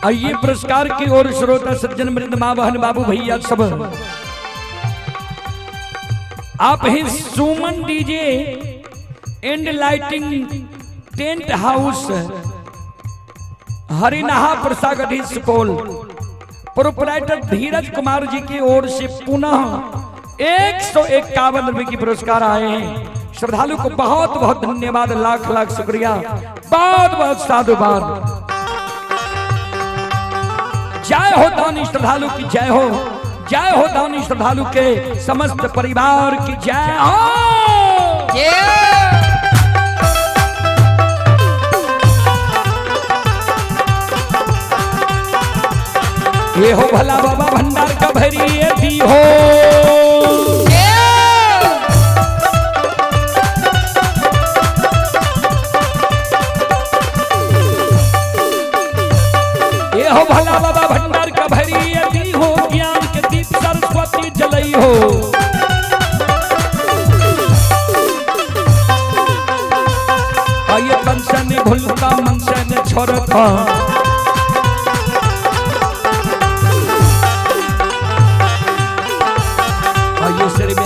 आइए पुरस्कार की ओर श्रोता सज्जन मृद माँ बहन बाबू भैया सब आप हैं Suman DJ and lighting tent house Harinaha Prasagarhi Supaul proprietor Dhiraj Kumar ji की ओर से पुनः 151 रुपए की पुरस्कार आए हैं। श्रद्धालु को बहुत बहुत धन्यवाद, लाख लाख शुक्रिया, बहुत बहुत साधुवाद। जय हो दानी श्रद्धालु की जय हो, जय हो दानी श्रद्धालु के समस्त परिवार की जय हो। ये हो भला बाबा भंडार का भरी ये भी हो। ये हो भला बाबा भंडार का भरी ये भी हो, ज्ञान के दीप सरस्वती जलई हो। आइए मन से नहीं भूलता, मन से नहीं छोड़ता,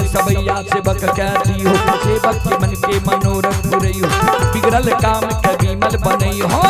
सबैया सेवक कहती हो, सेवक के मन के मनोरथ बुरई हो, बिगड़ल काम के विमल बनई हो।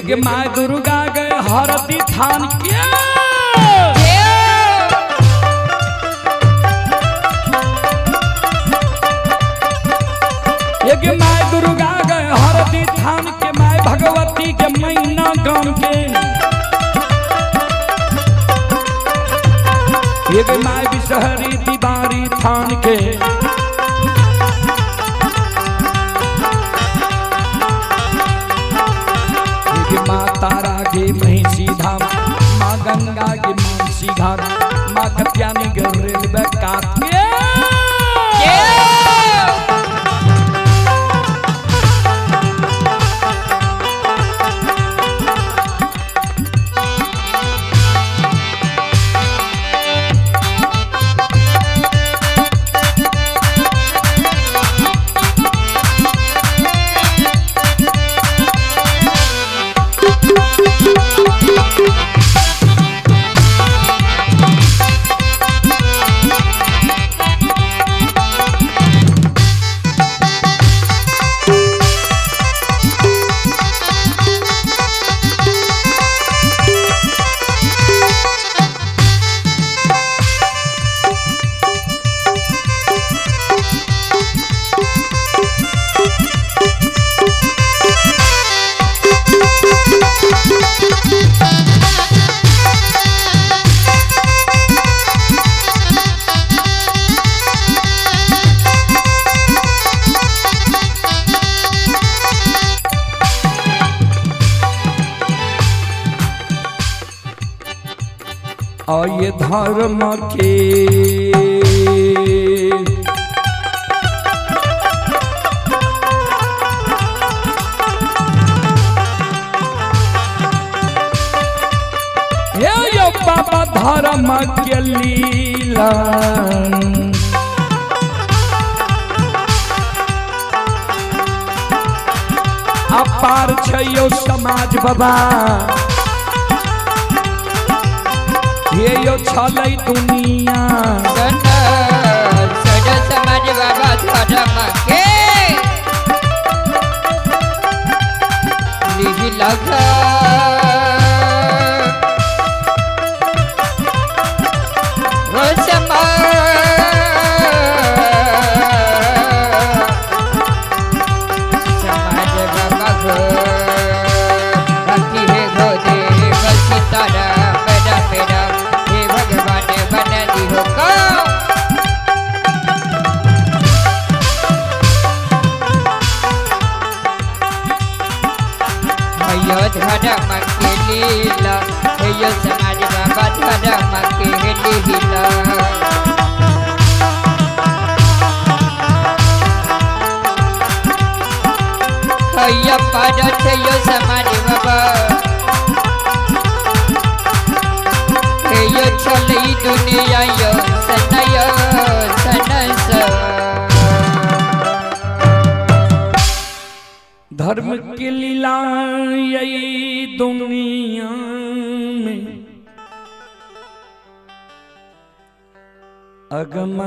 ये माँ दुर्गा गए हरदी थान के, ये माँ दुर्गा गए हरदी थान के, माँ भगवती के मैना गांव के, ये माँ बिसहरी दीवारी थान के, माँ तारा के महिषी धाम, माँ गंगा के मानसी घाट, माँ कत्यानी के रेलवे काट। आये धर्म के यो बाबा धर्म के लीला अपार छयो समाज बाबा ये यो छलै दुनिया सज समाज बाबा धर्म के लिहि लगा धर्म के लीला यो समाज बाबा धर्म के लीला यो पारथ यो समाज बाबा यो चली दुनिया यो सनय सनस धर्म की लीला यही दुनिया में अगम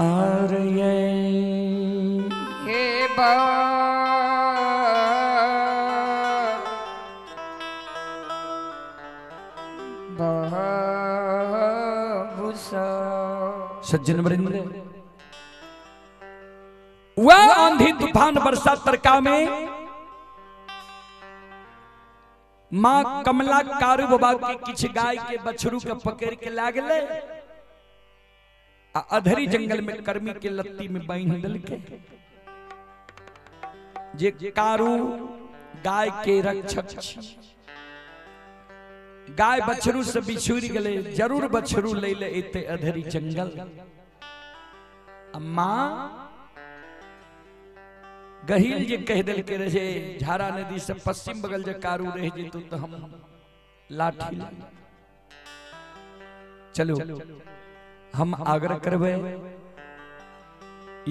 अपार हे बा सज्जन वृंद वह आंधी तूफान वर्षा तरका में मां कमला कारू बाबा के किछ गाय के बछरू के पकड़ के लागले अधरी जंगल में कर्मी के लत्ती में बांध दल के जे कारू गाय के रक्षक गाय बछरू से बिछुड़ गले जरूर बछरू ले ले एते अधरी जंगल अम्मा गहील जे कह दिल के रहे झारा नदी से पश्चिम बगल जे कारू रह जे तो हम लाठी चलो हम आग्रह करबे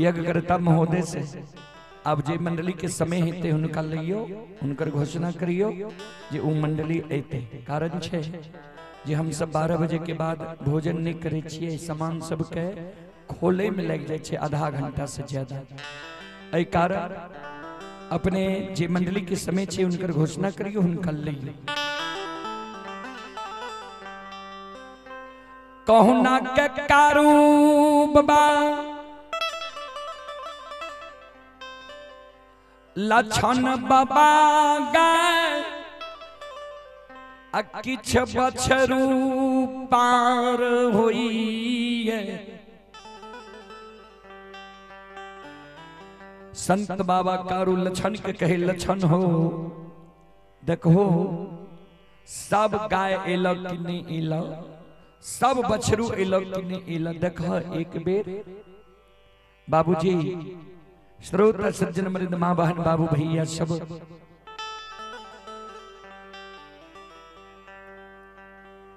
यज्ञ करता महोदय से अब जे मंडली के समय हेते उनका लियो उनकर घोषणा करियो जे उ मंडली एते कारण छे जे हम सब 12 बजे के बाद भोजन नहीं करे छिए सामान सब के खोले में लग जाय छे आधा घंटा से ज्यादा ऐ कारण अपने जे मंडली के समय छे उनकर घोषणा करियो उनका लियो कहू ना के कारू बाबा लछन बाबा गाय किछ बछरू पार होई है संत बाबा कारू लछन के कहे लछन हो देखो सब गाय एलो कि नहीं एलो सब बछरू एलो कि नहीं एलो देख एक बेर बाबूजी श्रोता सज्जन मृद मां बहन बाबू भैया सब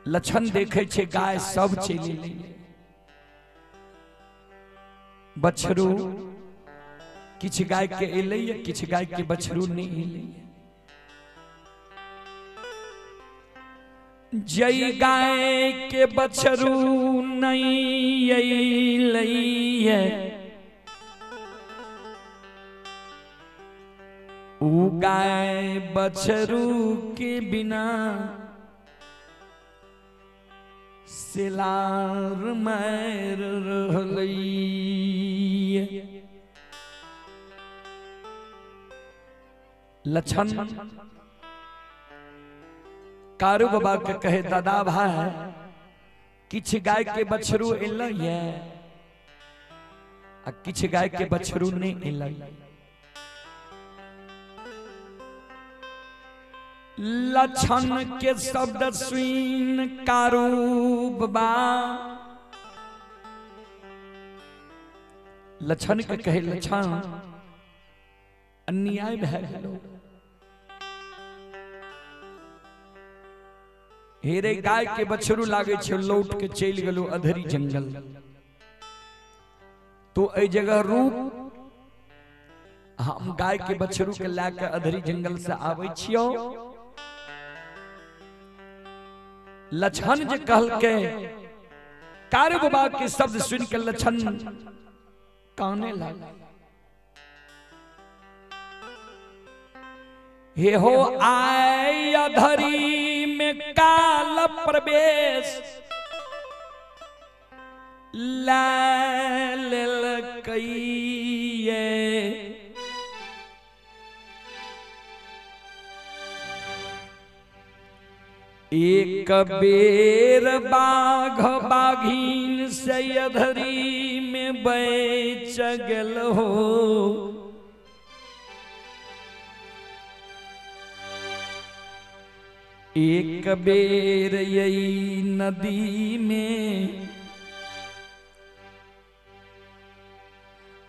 लछन देखे छे गाय सब चली बछरू किछ गाय के एले किछ गाय के बछरू नहीं एले जय गाय के बछरू नहीं एले उ गाय बछरू के बिना सिलार मैर रहलई लछन कारू बाबा के कहे दादा भाई किछ गाय के बछरू एलै आ किछ गाय के बछरू नहीं एलै लक्षण के शब्द सुन कारूप बा लक्षण के कहे लक्षण अन्याय भए गेलो हेरे गाय के बछरू लागे छे लौट के चल गेलो अधरी जंगल तो ए जगह रूप हम गाय के बछरू के लाके अधरी जंगल से आवे छियो लक्षण जे कहल के कार्य बाबा के शब्द सुन के लक्षण काने लगा हे हो आय अधरी में काल प्रवेश लाल कइये एक बेर बाघ बाघीन से अधरी में बैच गेल हो एक बेर यही नदी में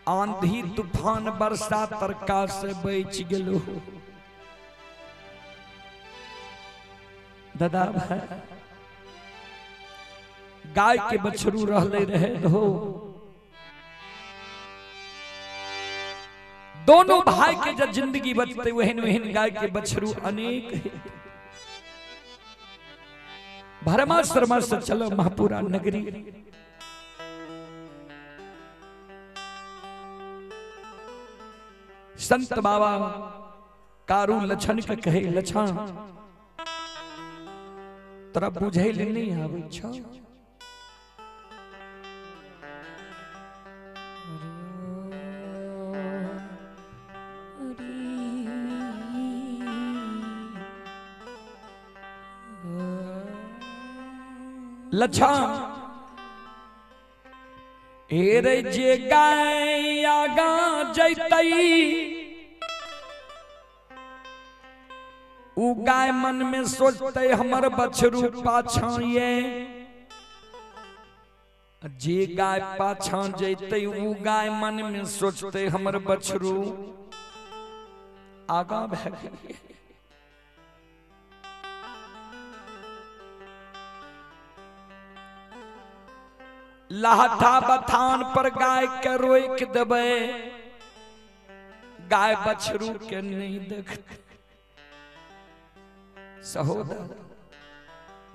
आंधी तूफान वर्षा तरका से बैच गेल हो दादा भाई गाय के बछरू रहले रहे हो दोनों भाई के जब जिंदगी बचते वहन वहन गाय के बछरू अनेक है भरमा शर्मा से चलो महापुरा नगरी संत बाबा कारू लक्षण के कहे लक्षण तोरा बुझे ले नहीं आवे छो लक्षण एरे जे गाय आगा जैतई उ गाय मन में सोचते हमर बछरू पाछा ये जे गाय पाछा जैते उ गाय मन में सोचते हमर बछरू आगा भए गेल लहठा बथान पर गाय के रोक देवे गाय बछरू के नहीं देखते सहोदर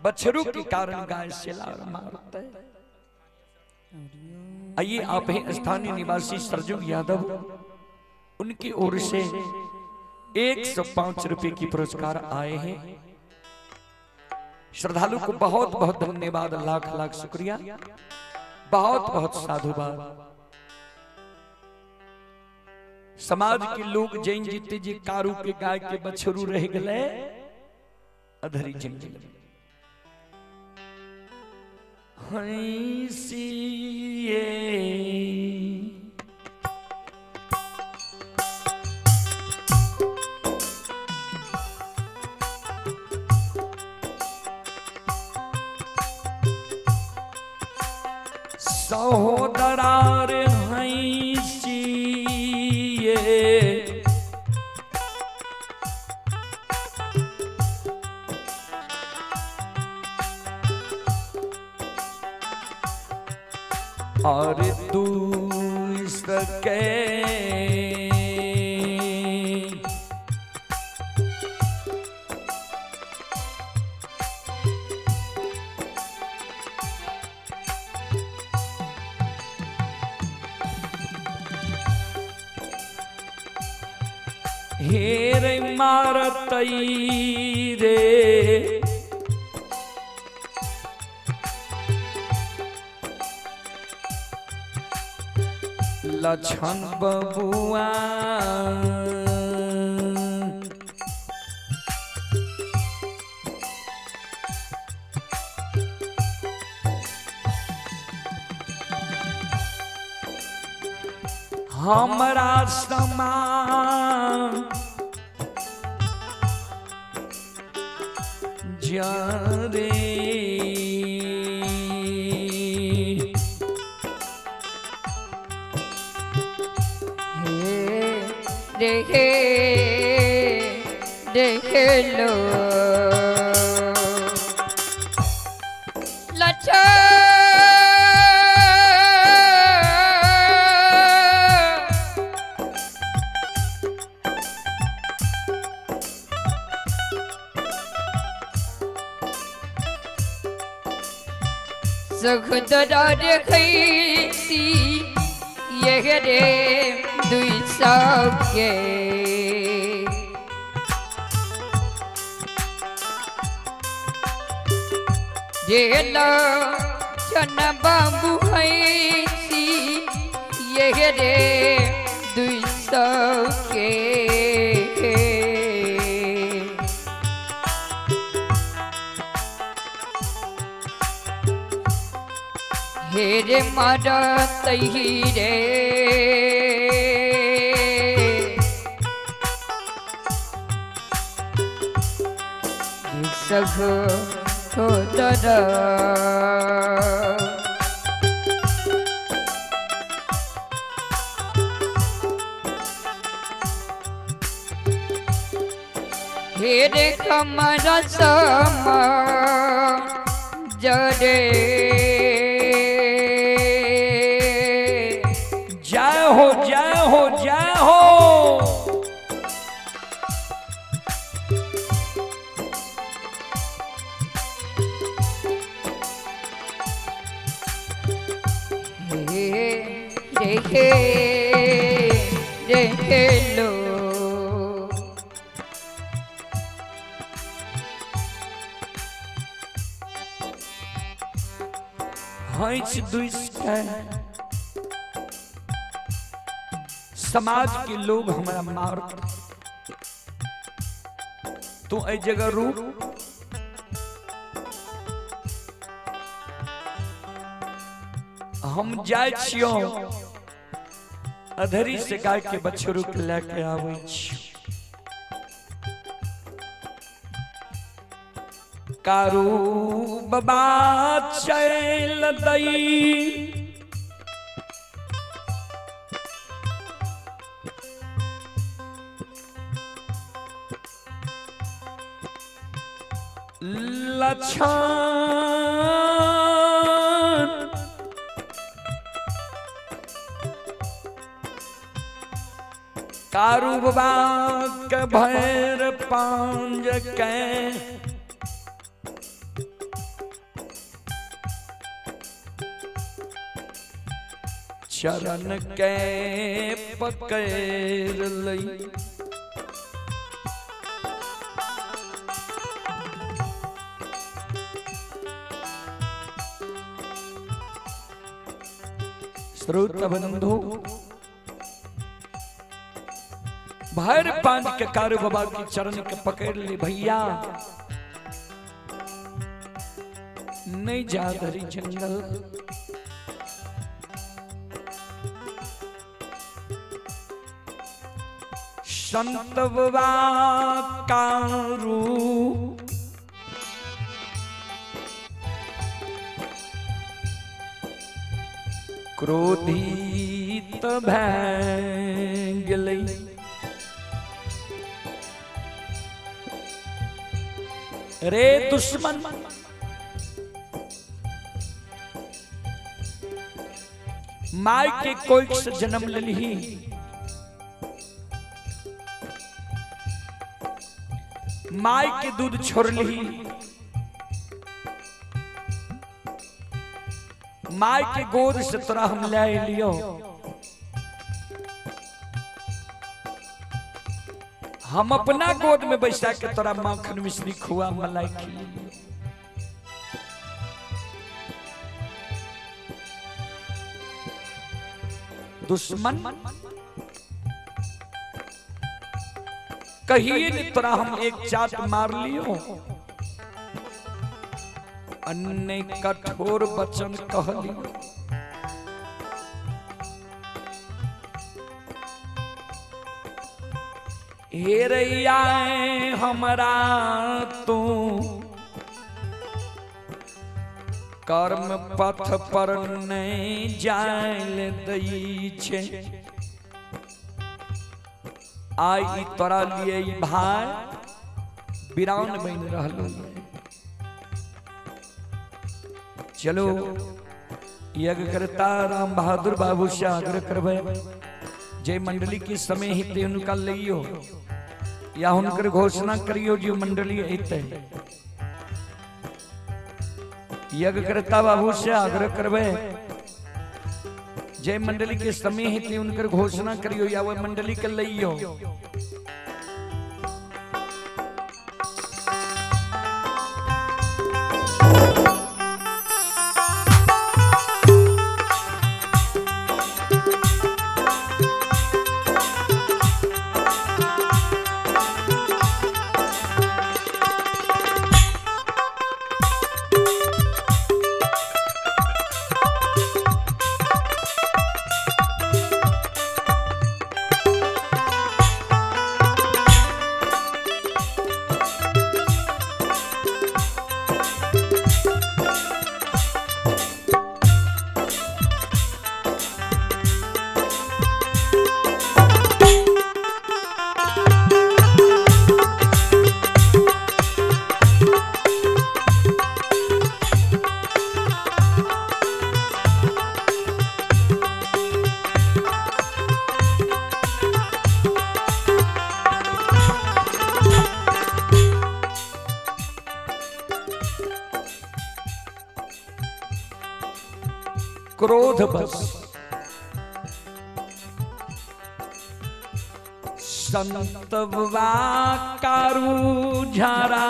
बछरू के कारण गाय से लार मारते आइए आप हैं स्थानीय निवासी सरजू यादव उनकी ओर से 105 रुपए की पुरस्कार आए हैं श्रद्धालु को बहुत बहुत धन्यवाद लाख लाख शुक्रिया बहुत बहुत साधुवाद समाज के लोग जैन जीते जी कारू के गाय के बछरू रह गए अधरी जंगल में हंसिए सहोदरा रे हंसिए और तू सके हेरे मारतई रे लक्षण बबुआ हमरा समान जा रे। देखे लो लच्छा सखदरा देखैती ये रे दुई सौके जेला चन बाबू हैसी ये रे दुई सौके हेरे मारा तही रे सख हो दरा हेरे कमरा समा जरे जय हो जय हो जय हो। देखे लो हंस दुइस समाज के लोग हमारा मारत तू ए जगह रू हम जाय छियो अधरी से गाय के बछरू के लेके आवे छी कारू बाबा चल दई लछन कारू बाबा के भैर पांज के चरण के पकड़ लई श्रोत बंधु भैर पांच के कारू बाबा की चरण के पकड़ ले भैया नहीं जा धरी जंगल संत बाबा कारू क्रोधित भै गेलै रे दुश्मन माय के कोख से जन्म लेली माय के दूध छोड़ली माय के गोद से तोरा हम ले लियो हम अपना गोद में बैसा के तोरा माखन मिश्री खुआ मलाई खिली दुश्मन कहिए ने तोरा हम एक चाट मार लियो अन्य कठोर वचन कहली हे रैया हमरा तू कर्म पथ पर नहीं जायल दई छे आई तोरा लिए भाई बिरान बन रहलो। चलो यज्ञ करता राम बहादुर बाबू से आग्रह करबे जय मंडली की समय ही ते उनका लियो या उनकर घोषणा करियो जो मंडली अते। यज्ञ करता बाबू से आग्रह करबे जय मंडली के समय ही ते उनकर घोषणा करियो या वह मंडली के लियो। क्रोध बस संतवा कारू झारा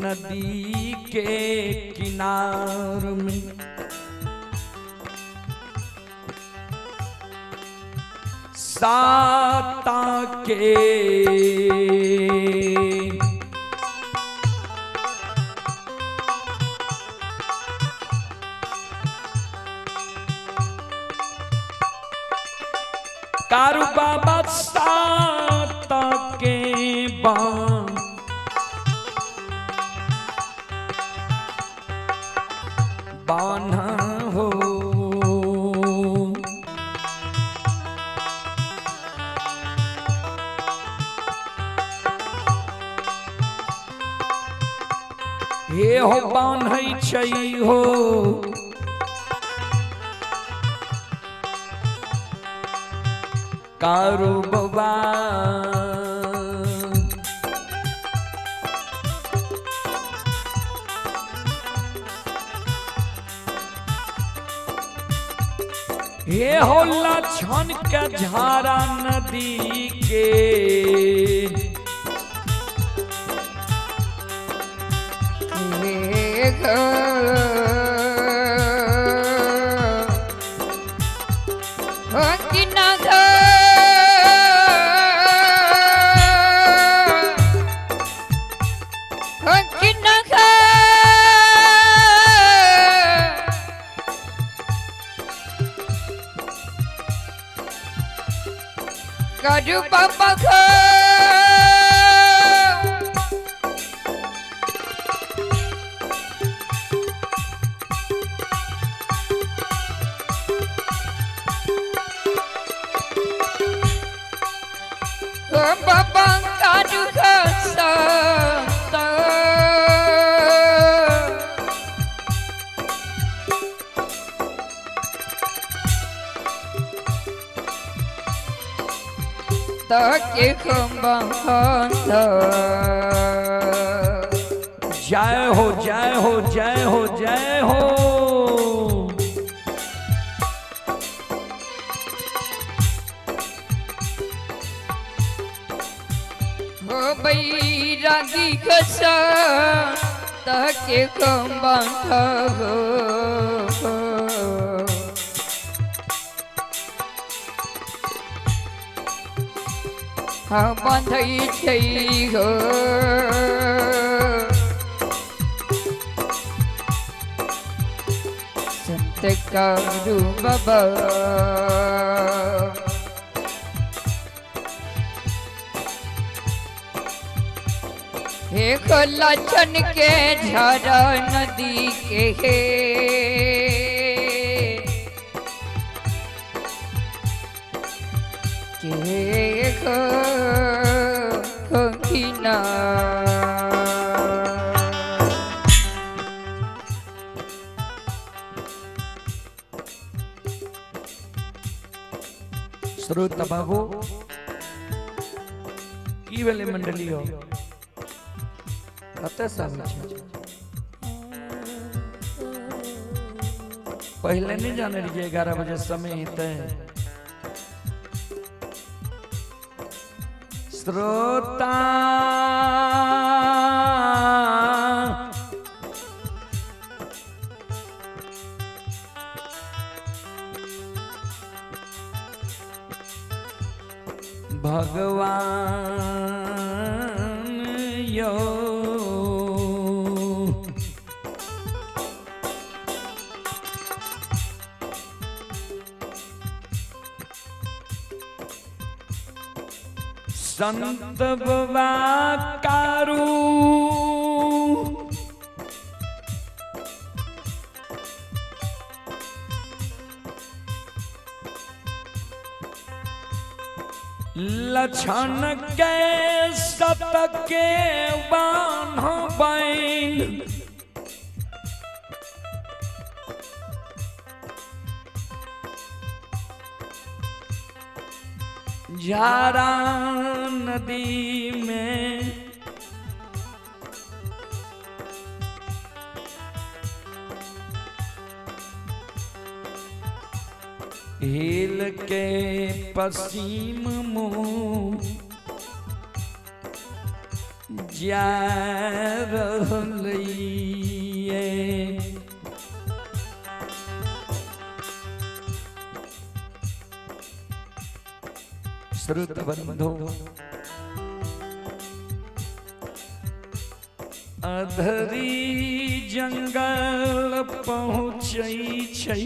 नदी के किनार में साता के कारू बाबा साता के बान्हा हो हे हो बान्है छै हो कारू बाबा हे होला छन के झारा नदी के Kadu papa ko papa kadu kasa ताके खंबा जय हो जय हो जय हो जय हो हो बैरागी कसा ताके खंबा हो बंधई छै हो संत कारू बाबा हे लचन के झरा नदी के हे श्रोता बाबू की वेले मंडली हो पहले नहीं जाने लीजिए 11 बजे समय तय श्रोता भगवान यो संत बाबा कारू लछन के सत के बान्ह बैन झारा नदी में हिल के पश्चिम मुँह जा रहलिए श्रुत बंधो अधरी जंगल पहुँचै छै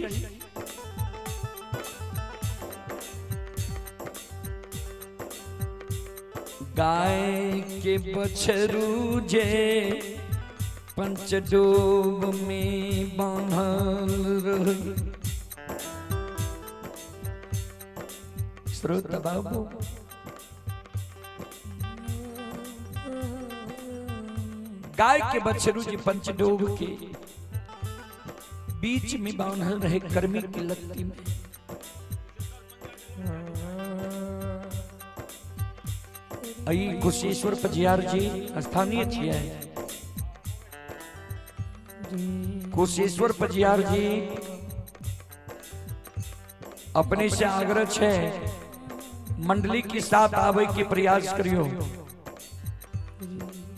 गाय के बछरू जे पंचडोब में बांधल रही श्रोता बाबू गाय के बछरू जी पंचडोब के बीच में बांधल रहे कर्मी की लत्ती में आई कुशेश्वर पजियार जी स्थानीय छियै कुशेश्वर पजियार जी अपने से आग्रह छे मंडली के साथ आवे के प्रयास करियो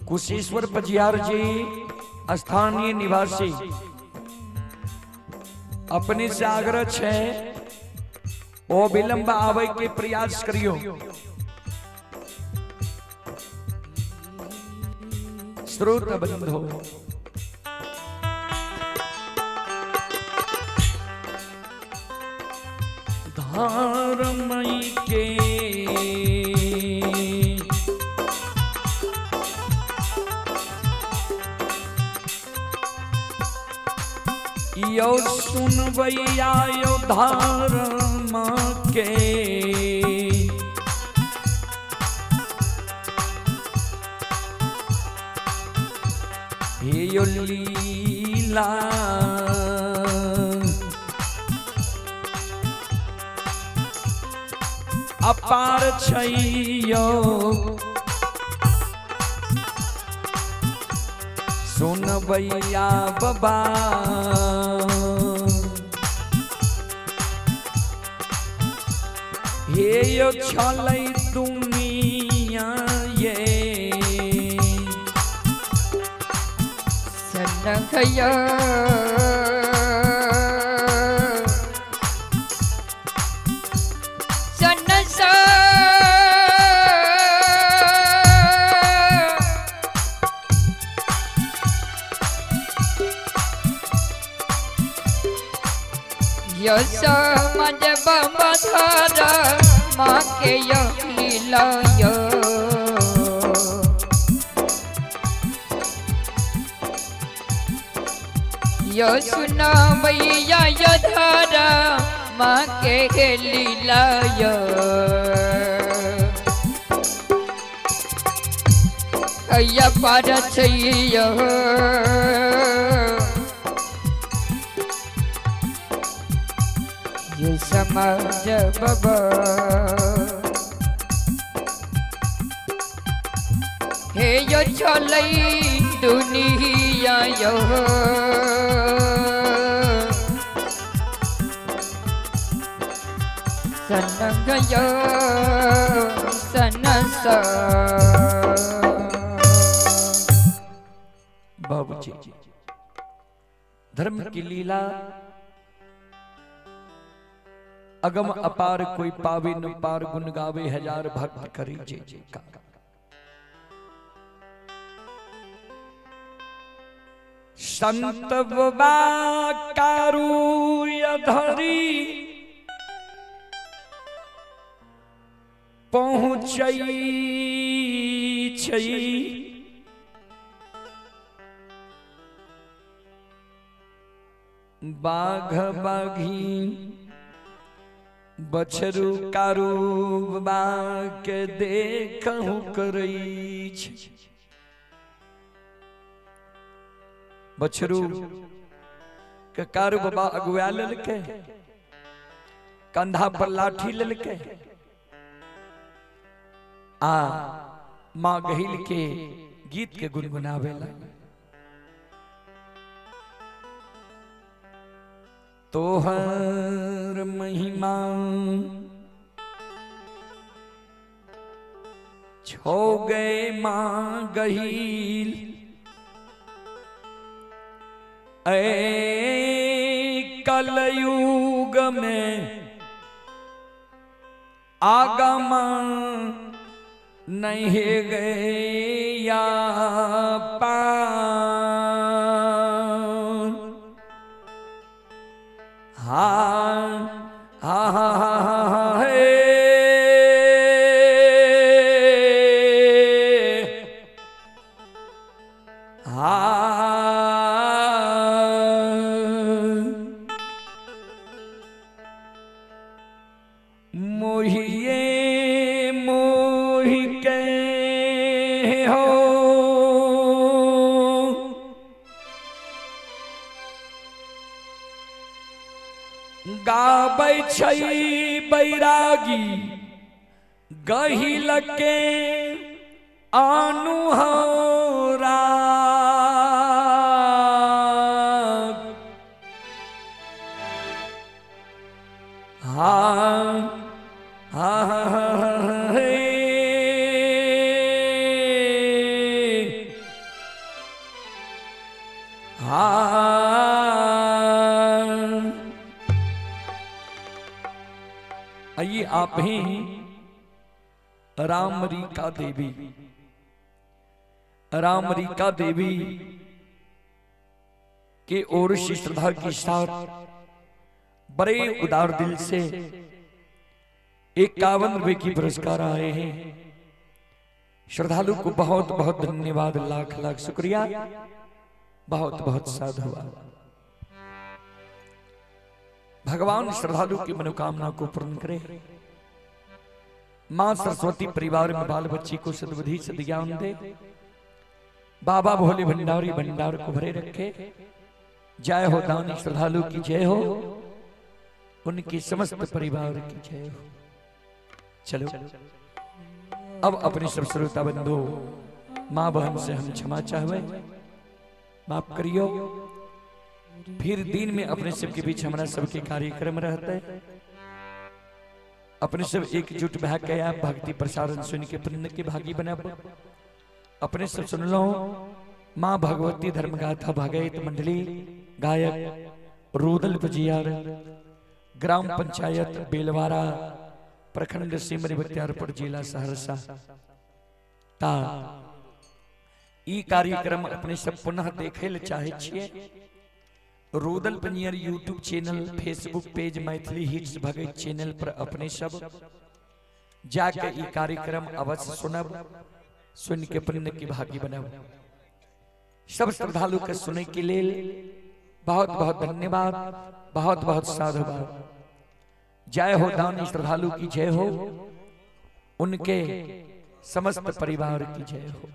कुशेश्वर पजियार जी स्थानीय निवासी अपने से आग्रह छे ओ विलंब आवे के प्रयास करियो श्रोत बंधो धारमई के यो सुनबैया यो धारम के यो लीला अपार छैयो सुनबैया बाबा हे यो छलै दुनिया ये सनखया सनसा यस मज बमधर माँ के लीला यो सुना भैया यधारा माँ के लीला यो अय्या पार छैयो ये समाज बाबा हे यो चलै दुनिया यो सनंग यो सनस बाबूजी धर्म की लीला अगम अपार कोई पावे न पार गुण गावे हजार भक्त करी जे का संत बाबा कारू यधरी पहुँचई छई बाघ बाघी बछरू कारू बाबा के देखहु करई छई बछरू के कारू बाबा अगुआ ललके कंधा पर लाठी ललके आ माँ गहिल के गीत के गुनगुनावे लगे तोहर महिमा छो गए माँ गहिल ऐ कलयुग में आगम नहीं गए या पार मोहिए मोहि के हो गाबै छै बैरागी गहिल के आनुहरा आइए आप हैं रामरिका देवी। रामरिका देवी के और श्रद्धा के साथ बड़े उदार दिल से 51 रुपए की पुरस्कार आए हैं। श्रद्धालु को बहुत बहुत धन्यवाद, लाख लाख शुक्रिया, बहुत बहुत साधुवाद। भगवान श्रद्धालु की मनोकामना को पूर्ण करे। मां सरस्वती परिवार में बाल बच्ची को सद्बुद्धि सद्ज्ञान दे। बाबा भोले भंडारी भंडार को भरे रखे। जय हो दानी श्रद्धालु की जय हो, उनकी समस्त परिवार की जय हो। चलो अब अपने सब श्रोता बंधु मां बहन से हम क्षमा चाहवे, माफ करियो। फिर दिन में अपने सबके बीच हमारा सबके कार्यक्रम रहते। अपने सब एकजुट भा के आप भक्ति प्रसारण सुन के पुण्य के भागी बना। अपने सब सुन लो माँ भगवती धर्मगाथा भागवत मंडली गायक रूदल पुजियार, ग्राम पंचायत बेलवारा, प्रखंड सिमरी बख्तियारपुर, जिला सहरसा ता ई कार्यक्रम अपने सब पुनः देखे ले चाहे छिए। Rudal Paniyar YouTube channel, Facebook page, Maithili hits Bhagat channel पर अपने सब जाके ई कार्यक्रम अवश्य सुनब, सुन के पुण्य की भागी बनब। सब श्रद्धालु के सुने के लिए बहुत बहुत धन्यवाद, बहुत बहुत साधुवाद। जय हो दानी श्रद्धालु की जय हो, उनके समस्त परिवार की जय हो।